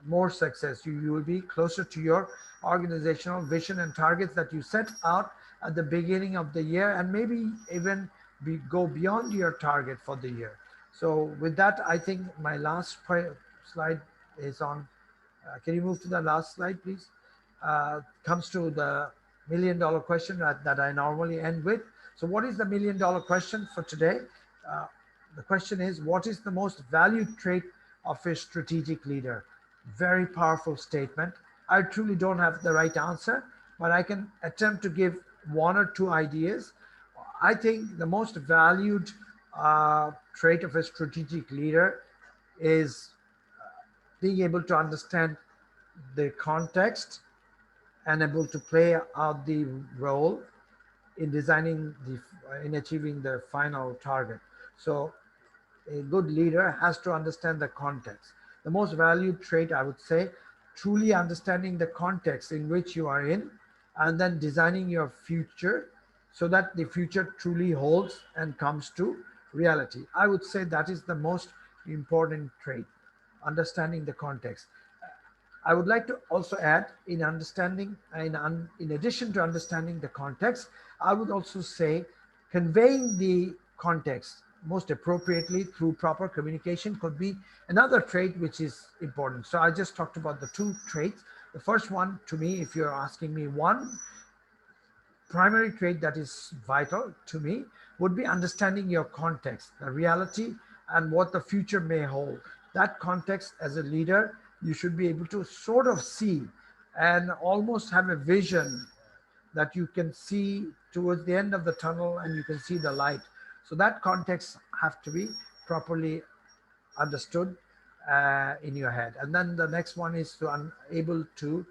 B: more success. You will be closer to your organizational vision and targets that you set out at the beginning of the year, and maybe even go beyond your target for the year. So with that, I think my last slide is on. Can you move to the last slide, please? Comes to the $1 million question that I normally end with. So what is the $1 million question for today? Uh, the question is, what is the most valued trait of a strategic leader? Very powerful statement. I truly don't have the right answer, but I can attempt to give one or two ideas. I think the most valued trait of a strategic leader is being able to understand the context and able to play out the role in designing in achieving the final target. So a good leader has to understand the context. The most valued trait, I would say, truly understanding the context in which you are in, and then designing your future so that the future truly holds and comes to reality. I would say that is the most important trait, understanding the context. I would like to also add, in understanding, in addition to understanding the context, I would also say conveying the context most appropriately through proper communication could be another trait which is important. So I just talked about the two traits. The first one, to me, if you're asking me one primary trait that is vital to me, would be understanding your context, the reality, and what the future may hold. That context, as a leader, you should be able to sort of see and almost have a vision that you can see towards the end of the tunnel and you can see the light. So that context have to be properly understood in your head. And then the next one is to able to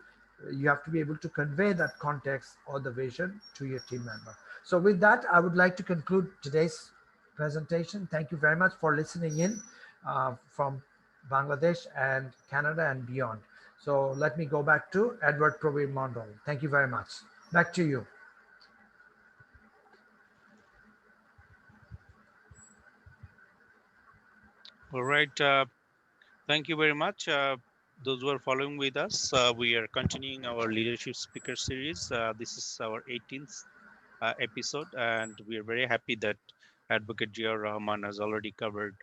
B: you have to be able to convey that context or the vision to your team member. So with that, I would like to conclude today's presentation. Thank you very much for listening in from Bangladesh and Canada and beyond. So let me go back to Edward Pravir Mondal. Thank you very much. Back to you.
A: All right. Thank you very much. Those who are following with us, we are continuing our leadership speaker series. This is our 18th episode, and we are very happy that Advocate Jia Rahman has already covered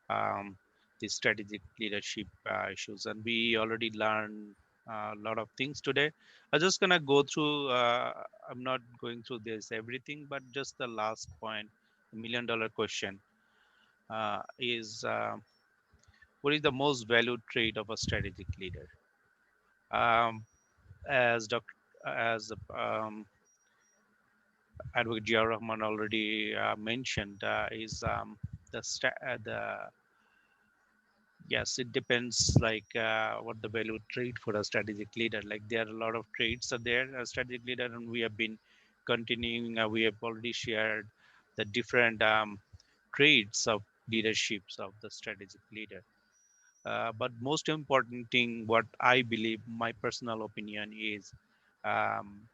A: um, the strategic leadership issues, and we already learned a lot of things today. I'm just gonna go through. I'm not going through this everything, but just the last point, the $1 million question is. What is the most valued trait of a strategic leader? Um, as Dr. as Advocate Jia Rahman already mentioned, is the yes, it depends like what the value trait for a strategic leader. Like there are a lot of traits are there as strategic leader, and we have been continuing. We have already shared the different traits of leaderships of the strategic leader. But most important thing, what I believe, my personal opinion is, um,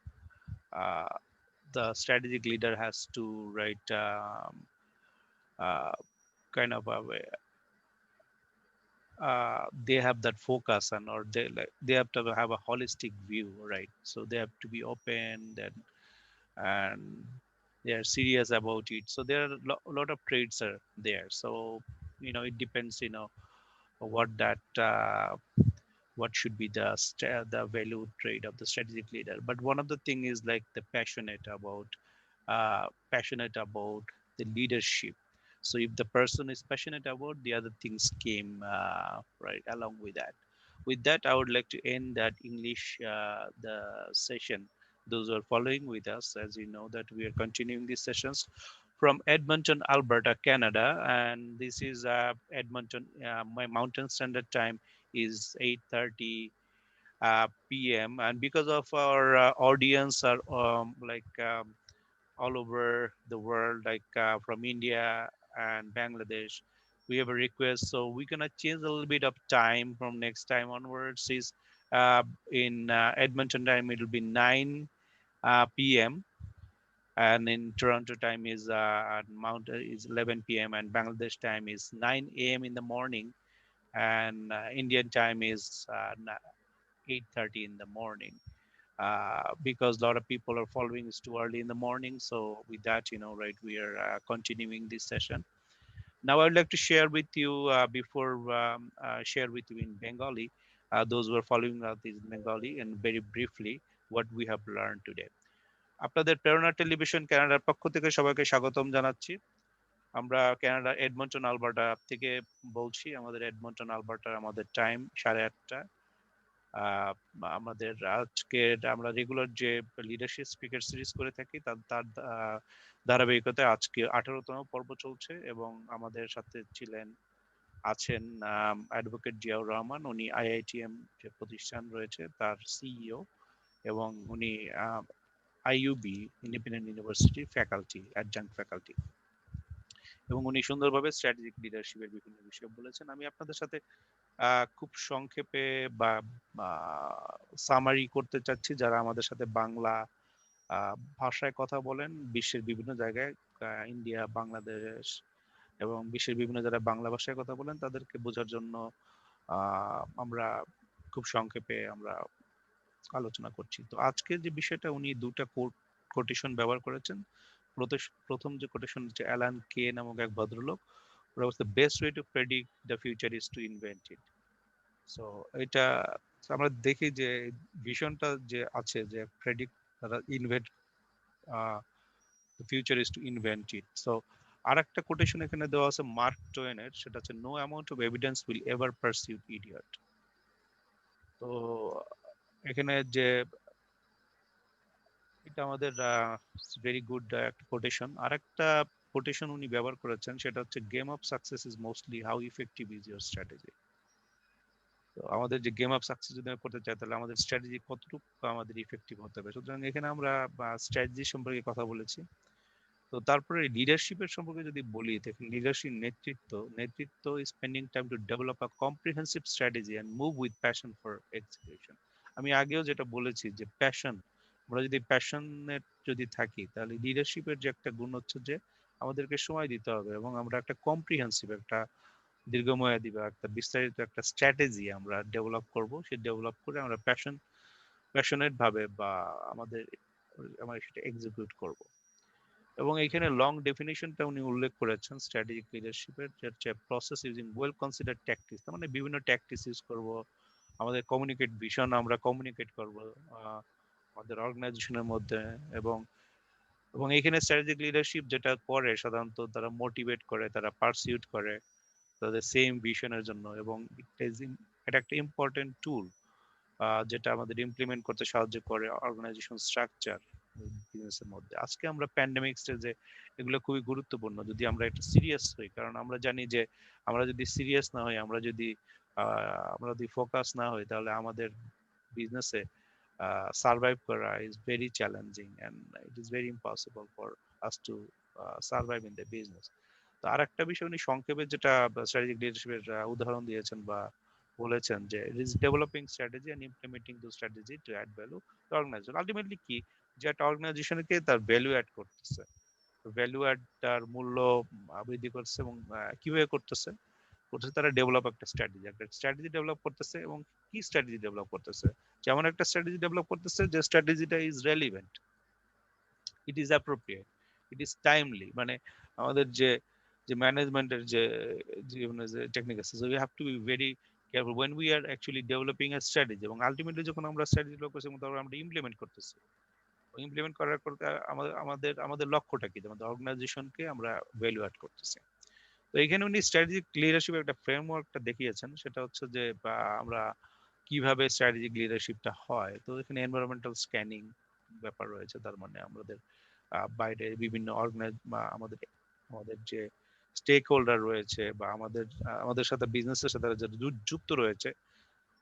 A: uh, the strategic leader has to write uh, kind of a way, they have that focus and or they have to have a holistic view, right? So they have to be open then and they are serious about it. So there are a lot of traits are there. So it depends, what that what should be the value trait of the strategic leader. But one of the thing is like the passionate about the leadership. So if the person is passionate about, the other things came right along with that. With that, I would like to end that English the session. Those who are following with us, as you know, that we are continuing these sessions from Edmonton, Alberta, Canada, and this is Edmonton. My Mountain Standard Time is 8:30 p.m. And because of our audience are all over the world, like from India and Bangladesh, we have a request. So we're gonna change a little bit of time from next time onwards. Is in Edmonton time it'll be 9 p.m. and in Toronto time is Mount is 11 p.m. and Bangladesh time is 9 a.m. in the morning, and Indian time is 8:30 in the morning. Because a lot of people are following is too early in the morning. So with that, right, we are continuing this session. Now I would like to share with you before share with you in Bengali, those who are following this in Bengali, and very briefly what we have learned today. আপনাদের প্রেরণা television কানাডার পক্ষ থেকে সবাইকে স্বাগতম জানাচ্ছি। আমরা কানাডার এডমন্টন আলবার্টা থেকে বলছি। আমাদের এডমন্টন আলবার্টার আমাদের টাইম 8:30। আহ, আমাদের আজকে আমরা রেগুলার যে লিডারশিপ স্পিকার সিরিজ করে থাকি তার তার ধারাবাহিকতায় আজকে 18তম পর্ব চলছে এবং আমাদের সাথে আছেন অ্যাডভোকেট জিয়াউর রহমান। উনি আইআইটিএম যে প্রতিষ্ঠান রয়েছে তার সিইও এবং উনি IUB independent university faculty adjunct faculty এবং উনি সুন্দরভাবে স্ট্র্যাটেজিক লিডারশিপের বিভিন্ন বিষয় বলেছেন। আমি আপনাদের সাথে খুব সংক্ষেপে বা সামারি করতে চাচ্ছি, যারা আমাদের সাথে বাংলা ভাষায় কথা বলেন বিশ্বের বিভিন্ন জায়গায়, ইন্ডিয়া, বাংলাদেশ এবং বিশ্বের বিভিন্ন জায়গায় বাংলা ভাষায় কথা বলেন, তাদেরকে বোঝার জন্য আমরা খুব সংক্ষেপে আমরা আলোচনা করছি। তো আজকে যে বিষয়টা, উনি দুটা কোটেশন ব্যবহার করেছেন। প্রথম যে কোটেশন হচ্ছে অ্যালান কে নামক এক ভদ্রলোক, ওরা বলছে best way to predict the future is to invent it. So এটা আমরা দেখি যে ভিশনটা যে আছে যে প্রেডিক্ট, তারা invent, the future is to invent it. So আরেকটা কোটেশন এখানে দেওয়া আছে মার্ক টোয়েনের, সেটা হচ্ছে no amount of evidence will ever pursuit idiot. তো এখানে যে এটা আমাদের ভেরি গুড একটা কোটেশন। আরেকটা কোটেশন উনি ব্যবহার করেছেন, সেটা হচ্ছে game of success is mostly how effective is your strategy. তো আমাদের যে গেম অফ সাকসেস যদি আমরা করতে চাই, তাহলে আমাদের স্ট্র্যাটেজি কতটুকু আমাদের ইফেক্টিভ হতে হবে। সুতরাং এখানে আমরা স্ট্র্যাটেজি সম্পর্কে কথা বলেছি। তো তারপরে লিডারশিপের সম্পর্কে যদি বলি, দেখুন লিডারশিপ নেতৃত্ব spending time to develop a comprehensive strategy and move with passion for execution. আমি আগেও যেটা বলেছি যে প্যাশন, আমরা যদি প্যাশনেট যদি থাকি, তাহলে লিডারশিপের যে একটা গুণ হচ্ছে যে আমাদেরকে সময় দিতে হবে এবং আমরা একটা কম্প্রিহেন্সিভ একটা দীর্ঘমেয়াদী বা একটা বিস্তারিত একটা স্ট্র্যাটেজি আমরা ডেভেলপ করব। সেই ডেভেলপ করে আমরা প্যাশনেট ভাবে বা আমাদের আমরা সেটা এক্সিকিউট করব। এবং এখানে লং ডেফিনেশনটা উনি উল্লেখ করেছেন স্ট্র্যাটেজিক লিডারশিপের, যে হচ্ছে process using well considered tactics. তার মানে বিভিন্ন ট্যাকটিক্স ইউজ করব, আমাদের কমিউনিকেট ভিশন আমরা কমিউনিকেট করব আমাদের অর্গানাইজেশনের মধ্যে। এবং এবং এখানে স্ট্র্যাটেজিক লিডারশিপ যেটা করে সাধারণত তারা মোটিভেট করে, তারা পারসিউট করে তাদের সেম ভিশনের জন্য। এবং এটা একটা ইম্পর্টেন্ট টুল যেটা আমাদের ইমপ্লিমেন্ট করতে সাহায্য করে অর্গানাইজেশন স্ট্রাকচার বিজনেসের মধ্যে। আজকে আমরা প্যান্ডেমিক স্টেজে এগুলো খুবই গুরুত্বপূর্ণ যদি আমরা এটা সিরিয়াস হই, কারণ আমরা জানি যে আমরা যদি সিরিয়াস না হই, আমরা যদি ফোকাস না হই, তাহলে আমাদের বিজনেসে সার্ভাইভ করা is very challenging and it is very impossible for us to survive in the business. তো আর একটা বিষয় উনি সংক্ষেপে যেটা স্ট্র্যাটেজিক লিডারশিপের উদাহরণ দিয়েছেন বা বলেছেন যে it is developing strategy and implementing those strategy to add value to organisation. Ultimately কি, যে একটা অর্গানাইজেশনকে তার ভ্যালু অ্যাড করতেছে, ভ্যালু অ্যাড তার মূল্য বৃদ্ধি করছে। এবং কিভাবে করতেছে, তারা ডেভেলপ একটা স্ট্র্যাটেজি ডেভেলপ করতেছে। এবং কি স্ট্র্যাটেজি ডেভেলপ করতেছে, যেমন একটা স্ট্র্যাটেজি ডেভেলপ করতেছে যে স্ট্র্যাটেজিটা is relevant, it is appropriate, it is timely. মানে আমাদের যে যে ম্যানেজমেন্টের যে টেকনিক আছে, so we have to be very careful when we are actually developing a strategy. এবং আলটিমেটলি যখন আমরা স্ট্র্যাটেজি ডেভেলপ করছি এবং তারপর আমরা ইমপ্লিমেন্ট করতেছি, ইমপ্লিমেন্ট করার করতে আমাদের আমাদের আমাদের লক্ষ্যটা কি, আমাদের অর্গানাইজেশনকে আমরা ভ্যালু অ্যাড করতেছি। তো এখানে উনি স্ট্র্যাটেজিক লিডারশিপের একটা ফ্রেমওয়ার্কটা দেখিয়েছেন, সেটা হচ্ছে যে আমরা কিভাবে স্ট্র্যাটেজিক লিডারশিপটা হয়। তো এখানে এনভায়রনমেন্টাল স্ক্যানিং ব্যাপার রয়েছে, তার মানে আমাদের বাইরে বিভিন্ন অর্গানাইজ বা আমাদের আমাদের যে স্টেক হোল্ডার রয়েছে বা আমাদের সাথে বিজনেসের সাথে যারা যুক্ত রয়েছে,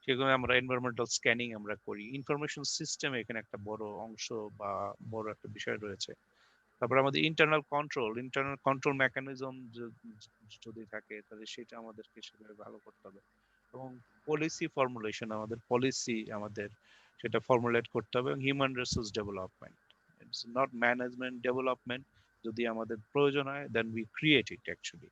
A: সেগুলো আমরা এনভায়রনমেন্টাল স্ক্যানিং আমরা করি। ইনফরমেশন সিস্টেম এখানে একটা বড় অংশ বা বড় একটা বিষয় রয়েছে। তারপরে আমাদের ইন্টারনাল কন্ট্রোল মেকানিজম যদি থাকে, তাহলে সেটা আমাদেরকে সেভাবে ভালো করতে হবে। এবং পলিসি ফর্মুলেশন, আমাদের পলিসি আমাদের সেটা ফর্মুলেট করতে হবে। এবং human resource development, it's not management development. যদি আমাদের প্রয়োজন হয়, then we create it actually,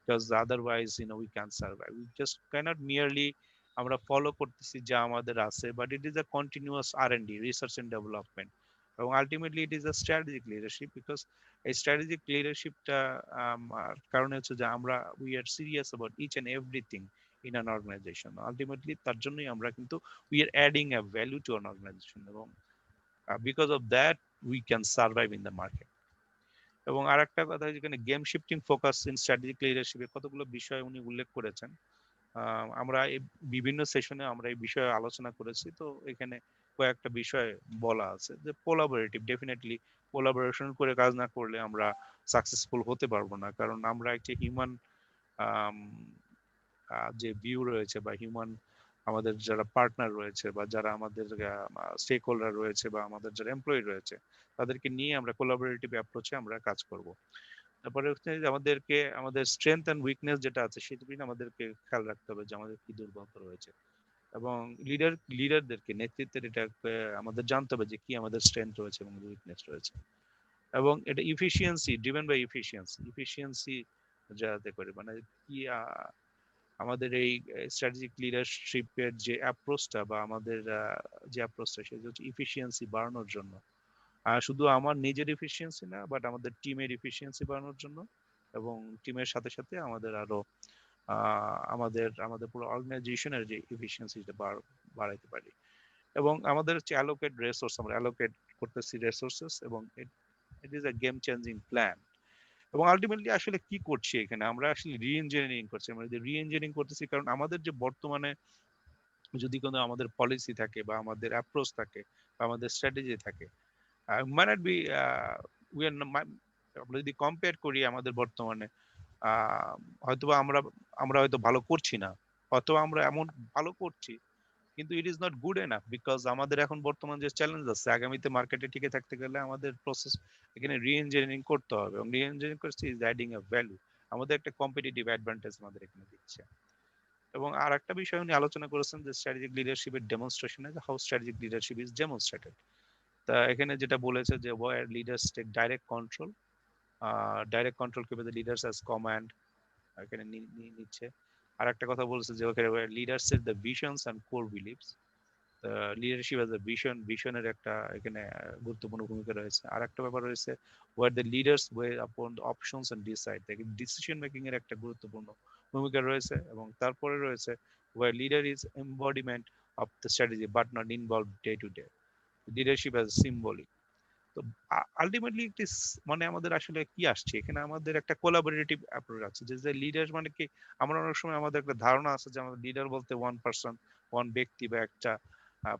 A: because otherwise we can't survive. We just cannot merely আমরা ফলো করতেছি যা আমাদের আছে, but it is a continuous R and D, research and development. এবং ultimately it is a strategic leadership, because এই strategic লিডারশিপটা কারণে হচ্ছে যে আমরা we are serious about each and everything in an organisation. Ultimately তার জন্যই আমরা কিন্তু we are adding a value to an organisation, এবং because of that we can survive in the market. এবং আরেকটা কথা, যেখানে game shifting focus in strategic লিডারশিপে কতগুলো বিষয় উনি উল্লেখ করেছেন। আমরা এই বিভিন্ন সেশনে আমরা এই বিষয়ে আলোচনা করেছি। তো এখানে কয়েকটা বিষয় বলা আছে, যে কোলাবোরেটিভ, ডেফিনেটলি কোলাবোরেশন করে কাজ না করলে আমরা সাকসেসফুল হতে পারবো না। কারণ আমরা একটা হিউম্যান যে ভিউ রয়েছে বা হিউম্যান আমাদের যারা পার্টনার রয়েছে বা যারা আমাদের স্টেক হোল্ডার রয়েছে বা আমাদের যারা এমপ্লয়ি রয়েছে, তাদেরকে নিয়ে আমরা কোলাবোরেটিভ অ্যাপ্রোচে আমরা কাজ করব। তারপরে হচ্ছে যে আমাদেরকে আমাদের স্ট্রেংথ এন্ড উইকনেস যেটা আছে সেটা আমাদেরকে খেয়াল রাখতে হবে, যে আমাদের কি দুর্বলতা রয়েছে। এবং লিডারদেরকে নেতৃত্বের এটা আমাদের জানতে হবে যে কি আমাদের স্ট্রেংথ রয়েছে এবং উইকনেস রয়েছে। এবং এটা ইফিসিয়েন্সি ড্রিভেন বাই ইফিসিয়েন্সি যাতে করে, মানে কি আমাদের এই স্ট্র্যাটেজিক লিডারশিপের যে অ্যাপ্রোচটা বা আমাদের যে অ্যাপ্রোচটা, সেটা হচ্ছে ইফিসিয়েন্সি বাড়ানোর জন্য। শুধু আমার নিজের এফিসিয়েন্সি না, বাট আমাদের টিমের এফিসিয়েন্সি বাড়ানোর জন্য। এবং টিমের সাথে সাথে আমাদের আরো আমাদের আমাদের পুরো অর্গানাইজেশনের যে এফিসিয়েন্সিটা বাড়াইতে পারি। এবং আমাদের হচ্ছে অ্যালোকেট রিসোর্স, আমরা অ্যালোকেট করতেছি রিসোর্সেস, এবং ইট is a game changing plan. এবং আলটিমেটলি আসলে কি করছি এখানে, আমরা আসলে রি ইঞ্জিনিয়ারিং করছি। আমরা যে রি ইঞ্জিনিয়ারিং করতেছি কারণ আমাদের যে বর্তমানে যদি কোনো আমাদের পলিসি থাকে বা আমাদের অ্যাপ্রোচ থাকে বা আমাদের স্ট্র্যাটেজি থাকে, might not be we are আমরা যদি কম্পেয়ার করি আমাদের বর্তমানে, আহ, হয়তোবা আমরা আমরা হয়তো ভালো করছি না, অথবা আমরা এমন ভালো করছি কিন্তু it is not good enough, because আমাদের এখন বর্তমান যে চ্যালেঞ্জ আছে আগামীতে মার্কেটে টিকে থাকতে গেলে আমাদের প্রসেস এখানে রি ইঞ্জিনিয়ারিং করতে হবে, এবং রি ইঞ্জিনিয়ারিং করছি ইজ অ্যাডিং এ ভ্যালু, আমাদের একটা কম্পিটিটিভ অ্যাডভান্টেজ আমাদের এখানে দিচ্ছে। এবং আর একটা বিষয় উনি আলোচনা করেছেন যে স্ট্র্যাটেজিক লিডারশিপের demonstration, how strategic leadership is demonstrated. তা এখানে যেটা বলেছে যে where leaders take direct control, direct control কিভাবে লিডার্স অ্যাজ কমান্ড এখানে নিচ্ছে। আর একটা কথা বলছে যে ওখানে লিডার্স এর the visions and core beliefs, leadership as a vision, ভিশনের একটা এখানে গুরুত্বপূর্ণ ভূমিকা রয়েছে। আর একটা ব্যাপার রয়েছে where the leaders weigh up options and decide, decision making এর একটা গুরুত্বপূর্ণ ভূমিকা রয়েছে। এবং তারপরে রয়েছে where leader is embodiment of the strategy but not involve day to day, leadership as symbolic. তো আলটিমেটলি একটি মানে আমাদের আসলে কি আসছে এখানে, আমাদের একটা কোলাবোরেটিভ অ্যাপ্রোচ আছে যে লিডার মানে কি, আমরা অনেক সময় আমাদের একটা ধারণা আছে যে আমাদের লিডার বলতে ওয়ান পার্সন, ওয়ান ব্যক্তি বা একটা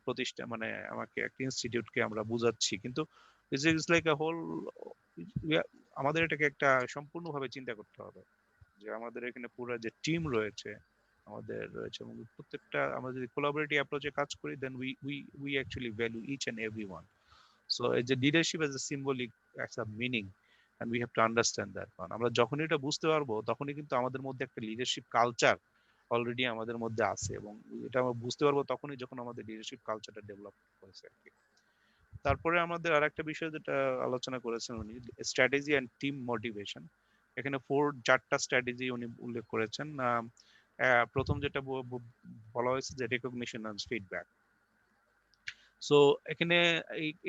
A: প্রতিষ্ঠান, মানে আমাকে একটা ইনস্টিটিউটকে আমরা বুঝাচ্ছি, কিন্তু ইটস লাইক আ হোল, আমাদের এটাকে একটা সম্পূর্ণভাবে চিন্তা করতে হবে যে আমাদের এখানে পুরো যে টিম রয়েছে আমাদের রয়েছে, এবং প্রত্যেকটা আমরা যদি কোলাবোরেটিভ অ্যাপ্রোচে কাজ করি then we actually value each and every one. So এই যে লিডারশিপ এজ এ সিম্বলিক একটা meaning, and we have to understand that one. আমরা যখনই এটা বুঝতে পারবো তখনই কিন্তু আমাদের মধ্যে একটা লিডারশিপ কালচার অলরেডি আমাদের মধ্যে আছে, এবং এটা আমরা বুঝতে পারবো তখনই যখন আমাদের লিডারশিপ কালচারটা ডেভেলপ হয়েছে আর কি। তারপরে আমাদের আরেকটা বিষয় যেটা আলোচনা করেছেন উনি, স্ট্র্যাটেজি অ্যান্ড টিম মোটিভেশন। এখানে চারটা স্ট্র্যাটেজি উনি উল্লেখ করেছেন। প্রথম যেটা বলা হয়েছে যে রেকগনিশন অ্যান্ড ফিডব্যাক। সো এখানে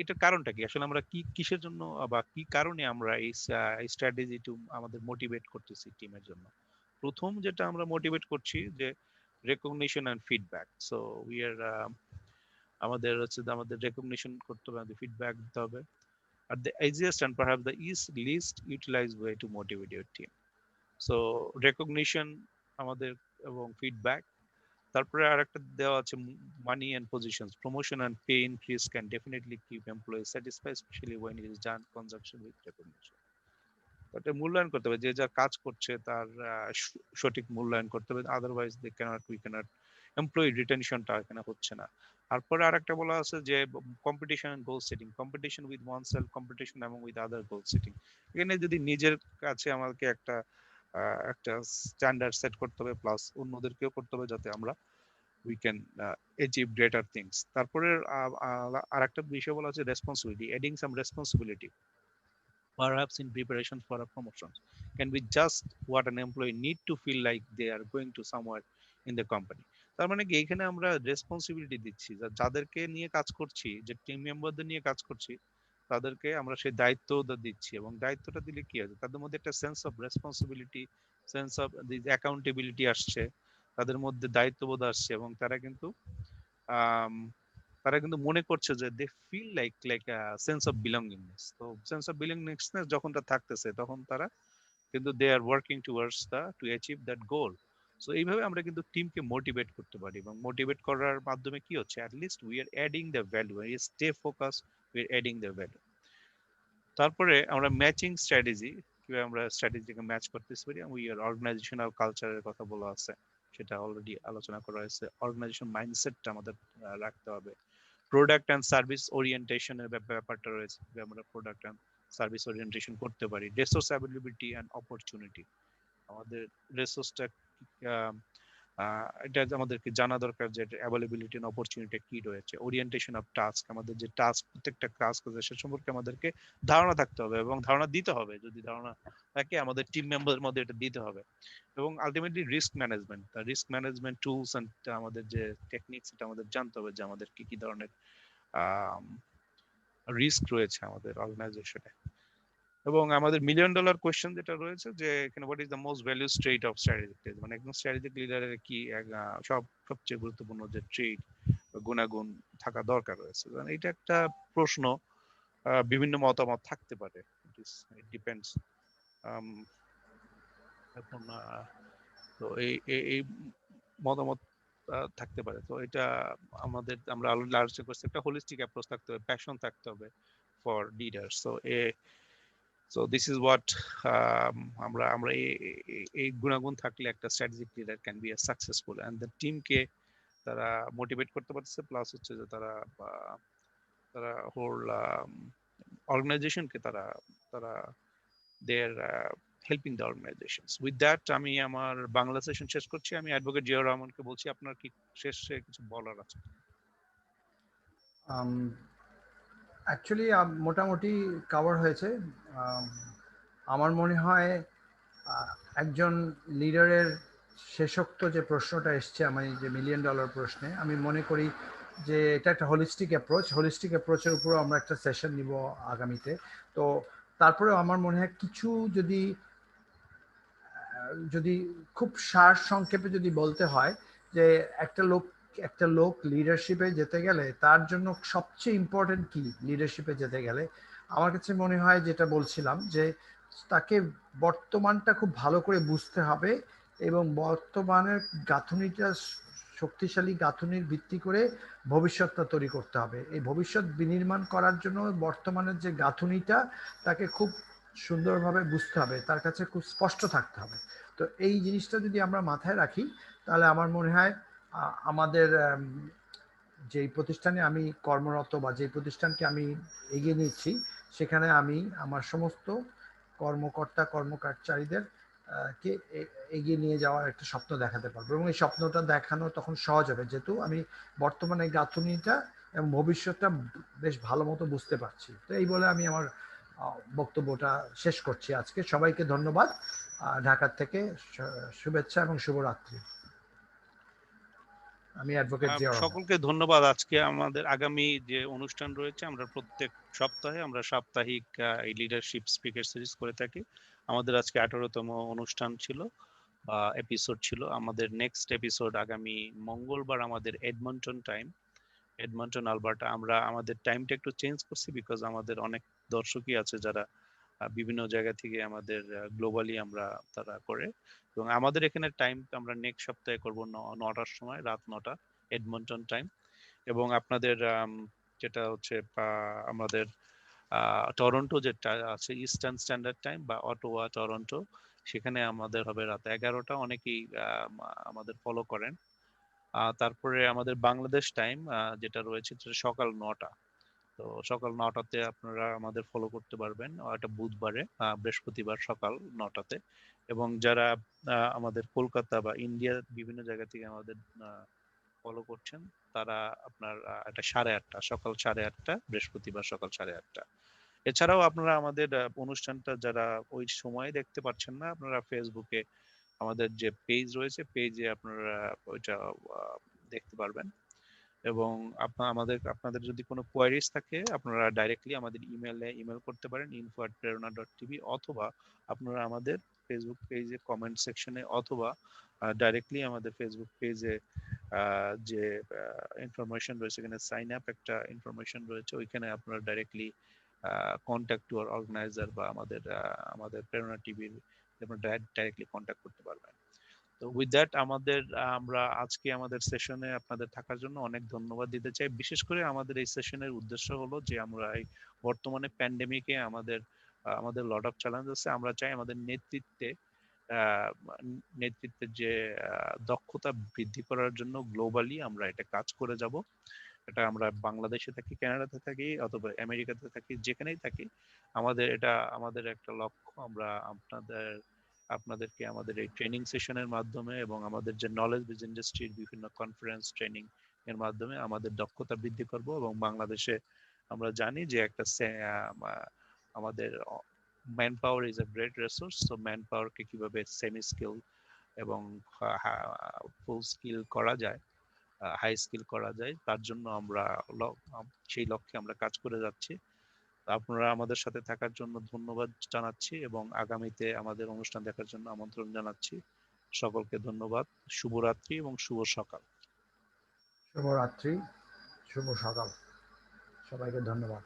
A: এটার কারণটা কি, আসলে আমরা কি কিসের জন্য বা কি কারণে আমরা এই স্ট্র্যাটেজি টু আমাদের মোটিভেট করতেছি টিমের জন্য। প্রথম যেটা আমরা মোটিভেট করছি যে recognition and feedback. So we are আমাদের হচ্ছে যে আমাদের রেকগনিশন করতে হবে, আমাদের ফিডব্যাক দিতে হবে। আর the easiest and perhaps the least utilised way to motivate your team. So recognition আমাদের এবং ফিডব্যাক। তারপরে আর একটা দেওয়া আছে money and positions, promotion and pay increase can definitely keep employee satisfied specially when it is done conjunction with recognition. এটা মূল্যায়ন করতে হবে, যে যা কাজ করছে তার সঠিক মূল্যায়ন করতে হবে, আদারওয়াইজ উই ক্যানট, এমপ্লয়ি রিটেনশনটা এখানে হচ্ছে না। তারপরে আরেকটা বলা আছে যে competition and goal setting, competition with oneself, competition এবং উইথ আদার গোল সেটিং। এখানে যদি নিজের কাছে আমাকে একটা স্ট্যান্ডার্ড সেট করতে হবে, প্লাস অন্যদেরকেও করতে হবে যাতে আমরা we can achieve greater things. তারপরে আর একটা বিষয় বলা আছে responsibility, adding some responsibility perhaps in preparation for a promotion can be just what an employee need to feel like they are going to somewhere in the company. তার মানে কি এখানে আমরা রেসপন্সিবিলিটি দিচ্ছি, যাদেরকে নিয়ে কাজ করছি, যে টিম মেম্বারদের নিয়ে কাজ করছি তাদেরকে আমরা সেই দায়িত্ব দিচ্ছি, এবং দায়িত্বটা দিলে কি হবে তাদের মধ্যে একটা sense of responsibility, sense of accountability আসছে, তাদের মধ্যে দায়িত্ববোধ আসছে, এবং আম, তারা কিন্তু মনে করছে যে they feel like sense of belongingness. তো সেন্স অফ বিলঙ্গিংনেস যখন তার থাকতেছে তখন তারা কিন্তু they are working towards to achieve that goal. So এইভাবে আমরা কিন্তু টিমকে মোটিভেট করতে পারি, এবং মোটিভেট করার মাধ্যমে কি হচ্ছে, at least we are adding the value, stay focus, we are adding the value. তারপরে আমরা ম্যাচিং স্ট্র্যাটেজি, কিভাবে আমরা স্ট্র্যাটেজিকে ম্যাচ করতেছি পারি, উই আর অর্গানাইজেশনাল কালচারের কথা বলা আছে, সেটা অলরেডি আলোচনা করা হয়েছে। অর্গানাইজেশন মাইন্ডসেটটা আমাদের রাখতে হবে। প্রোডাক্ট অ্যান্ড সার্ভিস ওরিয়েন্টেশনের ব্যাপারটা রয়েছে, যে আমরা প্রোডাক্ট অ্যান্ড সার্ভিস ওরিয়েন্টেশন করতে পারি। রিসোর্স অ্যাভেলেবিলিটি অ্যান্ড অপরচুনিটি, আমাদের রিসোর্সটা এটা আমাদেরকে জানা দরকার যে অ্যাভেলেবিলিটি এন্ড অপরচুনিটি কি রয়েছে। ওরিয়েন্টেশন অফ টাস্ক, আমাদের যে টাস্ক প্রত্যেকটা টাস্ক আছে সে সম্পর্কে আমাদেরকে ধারণা থাকতে হবে এবং ধারণা দিতে হবে, যদি ধারণা থাকে আমাদের টিম মেম্বারের মধ্যে এটা দিতে হবে। এবং ultimately risk management, risk management tools and আমাদের যে টেকনিক্স এটা আমাদের জানতে হবে, যে আমাদের কি কি ধরনের রিস্ক রয়েছে আমাদের অর্গানাইজেশনে। এবং আমাদের মিলিয়ন ডলার কোয়েশ্চেন যেটা রয়েছে যে এখানে what is the most value trait of strategic leader, মানে একজন স্ট্র্যাটেজিক লিডারের কি সবচেয়ে গুরুত্বপূর্ণ যে ট্রেট গুণাগুণ থাকা দরকার রয়েছে, মানে এটা একটা প্রশ্ন, বিভিন্ন মতামত থাকতে পারে, ইট ডিপেন্ডস আম, এখন তো এই মতামত থাকতে পারে। তো এটা আমরা আলোচনা করছি, একটা হোলিস্টিক অ্যাপ্রোচ থাকতে হবে, প্যাশন থাকতে হবে for leaders. So this is what, আমরা এই গুণাগুণ থাকলে একটা strategic leader can be successful, and the টিমকে তারা মোটিভেট করতে পারছে, প্লাস হচ্ছে যে তারা হোল অর্গানাইজেশনকে তারা তারা they are helping the organisations. With that আমি আমার বাংলা সেশন শেষ করছি। আমি অ্যাডভোকেট জিয়াউর রহমানকে বলছি, আপনার কি শেষে কিছু বলার আছে?
B: অ্যাকচুয়ালি মোটামুটি কভার হয়েছে। আম, আমার মনে হয় একজন লিডারের শেষোক্ত যে প্রশ্নটা এসছে, আমি যে মিলিয়ন ডলার প্রশ্নে, আমি মনে করি যে এটা একটা হোলিস্টিক অ্যাপ্রোচের উপরও আমরা একটা সেশন নিব আগামীতে। তো তারপরেও আমার মনে হয় কিছু যদি খুব সার সংক্ষেপে যদি বলতে হয় যে একটা লোক লিডারশিপে যেতে গেলে তার জন্য সবচেয়ে ইম্পর্টেন্ট কি, লিডারশিপে যেতে গেলে আমার কাছে মনে হয় যেটা বলছিলাম যে তাকে বর্তমানটা খুব ভালো করে বুঝতে হবে এবং বর্তমানের গাঁথুনিটা শক্তিশালী গাঁথুনির ভিত্তি করে ভবিষ্যৎটা তৈরি করতে হবে। এই ভবিষ্যৎ বিনির্মাণ করার জন্য বর্তমানের যে গাঁথুনিটা তাকে খুব সুন্দরভাবে বুঝতে হবে, তার কাছে খুব স্পষ্ট থাকতে হবে। তো এই জিনিসটা যদি আমরা মাথায় রাখি তাহলে আমার মনে হয় আমাদের যেই প্রতিষ্ঠানে আমি কর্মরত বা যেই প্রতিষ্ঠানকে আমি এগিয়ে নিচ্ছি সেখানে আমি আমার সমস্ত কর্মকর্তা কর্মচারীদের কে এগিয়ে নিয়ে যাওয়ার একটা স্বপ্ন দেখাতে পারবো, এবং এই স্বপ্নটা দেখানো তখন সহজ হবে যেহেতু আমি বর্তমানে গাঁথুনিটা এবং ভবিষ্যৎটা বেশ ভালো মতো বুঝতে পারছি। তো এই বলে আমি আমার বক্তব্যটা শেষ করছি আজকে। সবাইকে ধন্যবাদ। ঢাকার থেকে শুভেচ্ছা এবং শুভরাত্রি। আমি অ্যাডভোকেট জিয়া রহমান।
A: সকলকে ধন্যবাদ। আজকে আমাদের আগামী যে অনুষ্ঠান রয়েছে, আমরা প্রত্যেক সপ্তাহে আমরা সাপ্তাহিক এই লিডারশিপ স্পিকার সিরিজ করে থাকি। আমাদের আজকে 18তম অনুষ্ঠান ছিল, এপিসোড ছিল। আমাদের নেক্সট এপিসোড আগামী মঙ্গলবার, আমাদের এডমন্টন আলবার্টা। আমরা আমাদের টাইমটা একটু চেঞ্জ করছি, বিকজ আমাদের অনেক দর্শকই আছে যারা বিভিন্ন জায়গা থেকে আমাদের গ্লোবালি আমরা তারা করে। এবং আমাদের এখানে টাইম আমরা নেক্সট সপ্তাহে করব 9টার সময়, রাত 9টা এডমন্টন টাইম। এবং আপনাদের যেটা হচ্ছে আমাদের টরন্টো যেটা আছে ইস্টার্ন স্ট্যান্ডার্ড টাইম বা অটোয়া টরন্টো, সেখানে আমাদের হবে রাত 11টা। অনেকেই আমাদের ফলো করেন। তারপরে আমাদের বাংলাদেশ টাইম যেটা রয়েছে সেটা সকাল 9টা। তো সকাল 9টাতে আপনারা আমাদের ফলো করতে পারবেন, এটা বুধবারে, বৃহস্পতিবার সকাল 9টাতে। এবং যারা আমাদের কলকাতা বা ইন্ডিয়ার বিভিন্ন জায়গা থেকে আমাদের ফলো করছেন, তারা আপনার এটা 8:30, সকাল 8:30, বৃহস্পতিবার সকাল 8:30। এছাড়াও আপনারা আমাদের অনুষ্ঠানটা যারা ওই সময় দেখতে পাচ্ছেন না, আপনারা ফেসবুকে আমাদের যে পেজ রয়েছে, পেজে আপনারা ওইটা দেখতে পারবেন। এবং আপনাদের যদি কোনো কোয়ারিজ থাকে, আপনারা ডাইরেক্টলি আমাদের ইমেল করতে পারেন, info@prerona.tv, অথবা আপনারা আমাদের ফেসবুক পেজে কমেন্ট সেকশনে, অথবা ডাইরেক্টলি আমাদের ফেসবুক পেজে যে ইনফরমেশন রয়েছে, এখানে সাইন আপ একটা ইনফরমেশন রয়েছে, ওইখানে আপনারা directly contact to our organiser বা আমাদের প্রেরণা টিভির আপনারা ডাইরেক্টলি কন্ট্যাক্ট করতে পারবেন। তো উইথ দ্যাট আমরা আজকে আমাদের সেশনে আপনাদের থাকার জন্য অনেক ধন্যবাদ দিতে চাই। বিশেষ করে আমাদের এই সেশনের উদ্দেশ্য হলো যে আমরা এই বর্তমানে প্যান্ডেমিকে আমাদের লট অফ চ্যালেঞ্জ আছে। আমরা চাই আমাদের নেতৃত্বের যে দক্ষতা বৃদ্ধি করার জন্য গ্লোবালি আমরা এটা কাজ করে যাব। এটা আমরা বাংলাদেশে থাকি, কানাডাতে থাকি, অথবা আমেরিকাতে থাকি, যেখানেই থাকি, আমাদের একটা লক্ষ্য। আমরা আপনাদেরকে আমাদের এই ট্রেনিং সেশনের মাধ্যমে এবং আমাদের যে নলেজ বেজ ইন্ডাস্ট্রির বিভিন্ন কনফারেন্স ট্রেনিং এর মাধ্যমে আমাদের দক্ষতা বৃদ্ধি করব। এবং বাংলাদেশে আমরা জানি যে আমাদের man power is a great resource. তো ম্যান পাওয়ারকে কিভাবে সেমি স্কিল এবং ফুল স্কিল করা যায়, হাই স্কিল করা যায়, তার জন্য আমরা সেই লক্ষ্যে আমরা কাজ করে যাচ্ছি। আপনারা আমাদের সাথে থাকার জন্য ধন্যবাদ জানাচ্ছি এবং আগামীতে আমাদের অনুষ্ঠান দেখার জন্য আমন্ত্রণ জানাচ্ছি। সকলকে ধন্যবাদ। শুভরাত্রি এবং শুভ সকাল।
B: শুভরাত্রি, শুভ সকাল, সবাইকে ধন্যবাদ।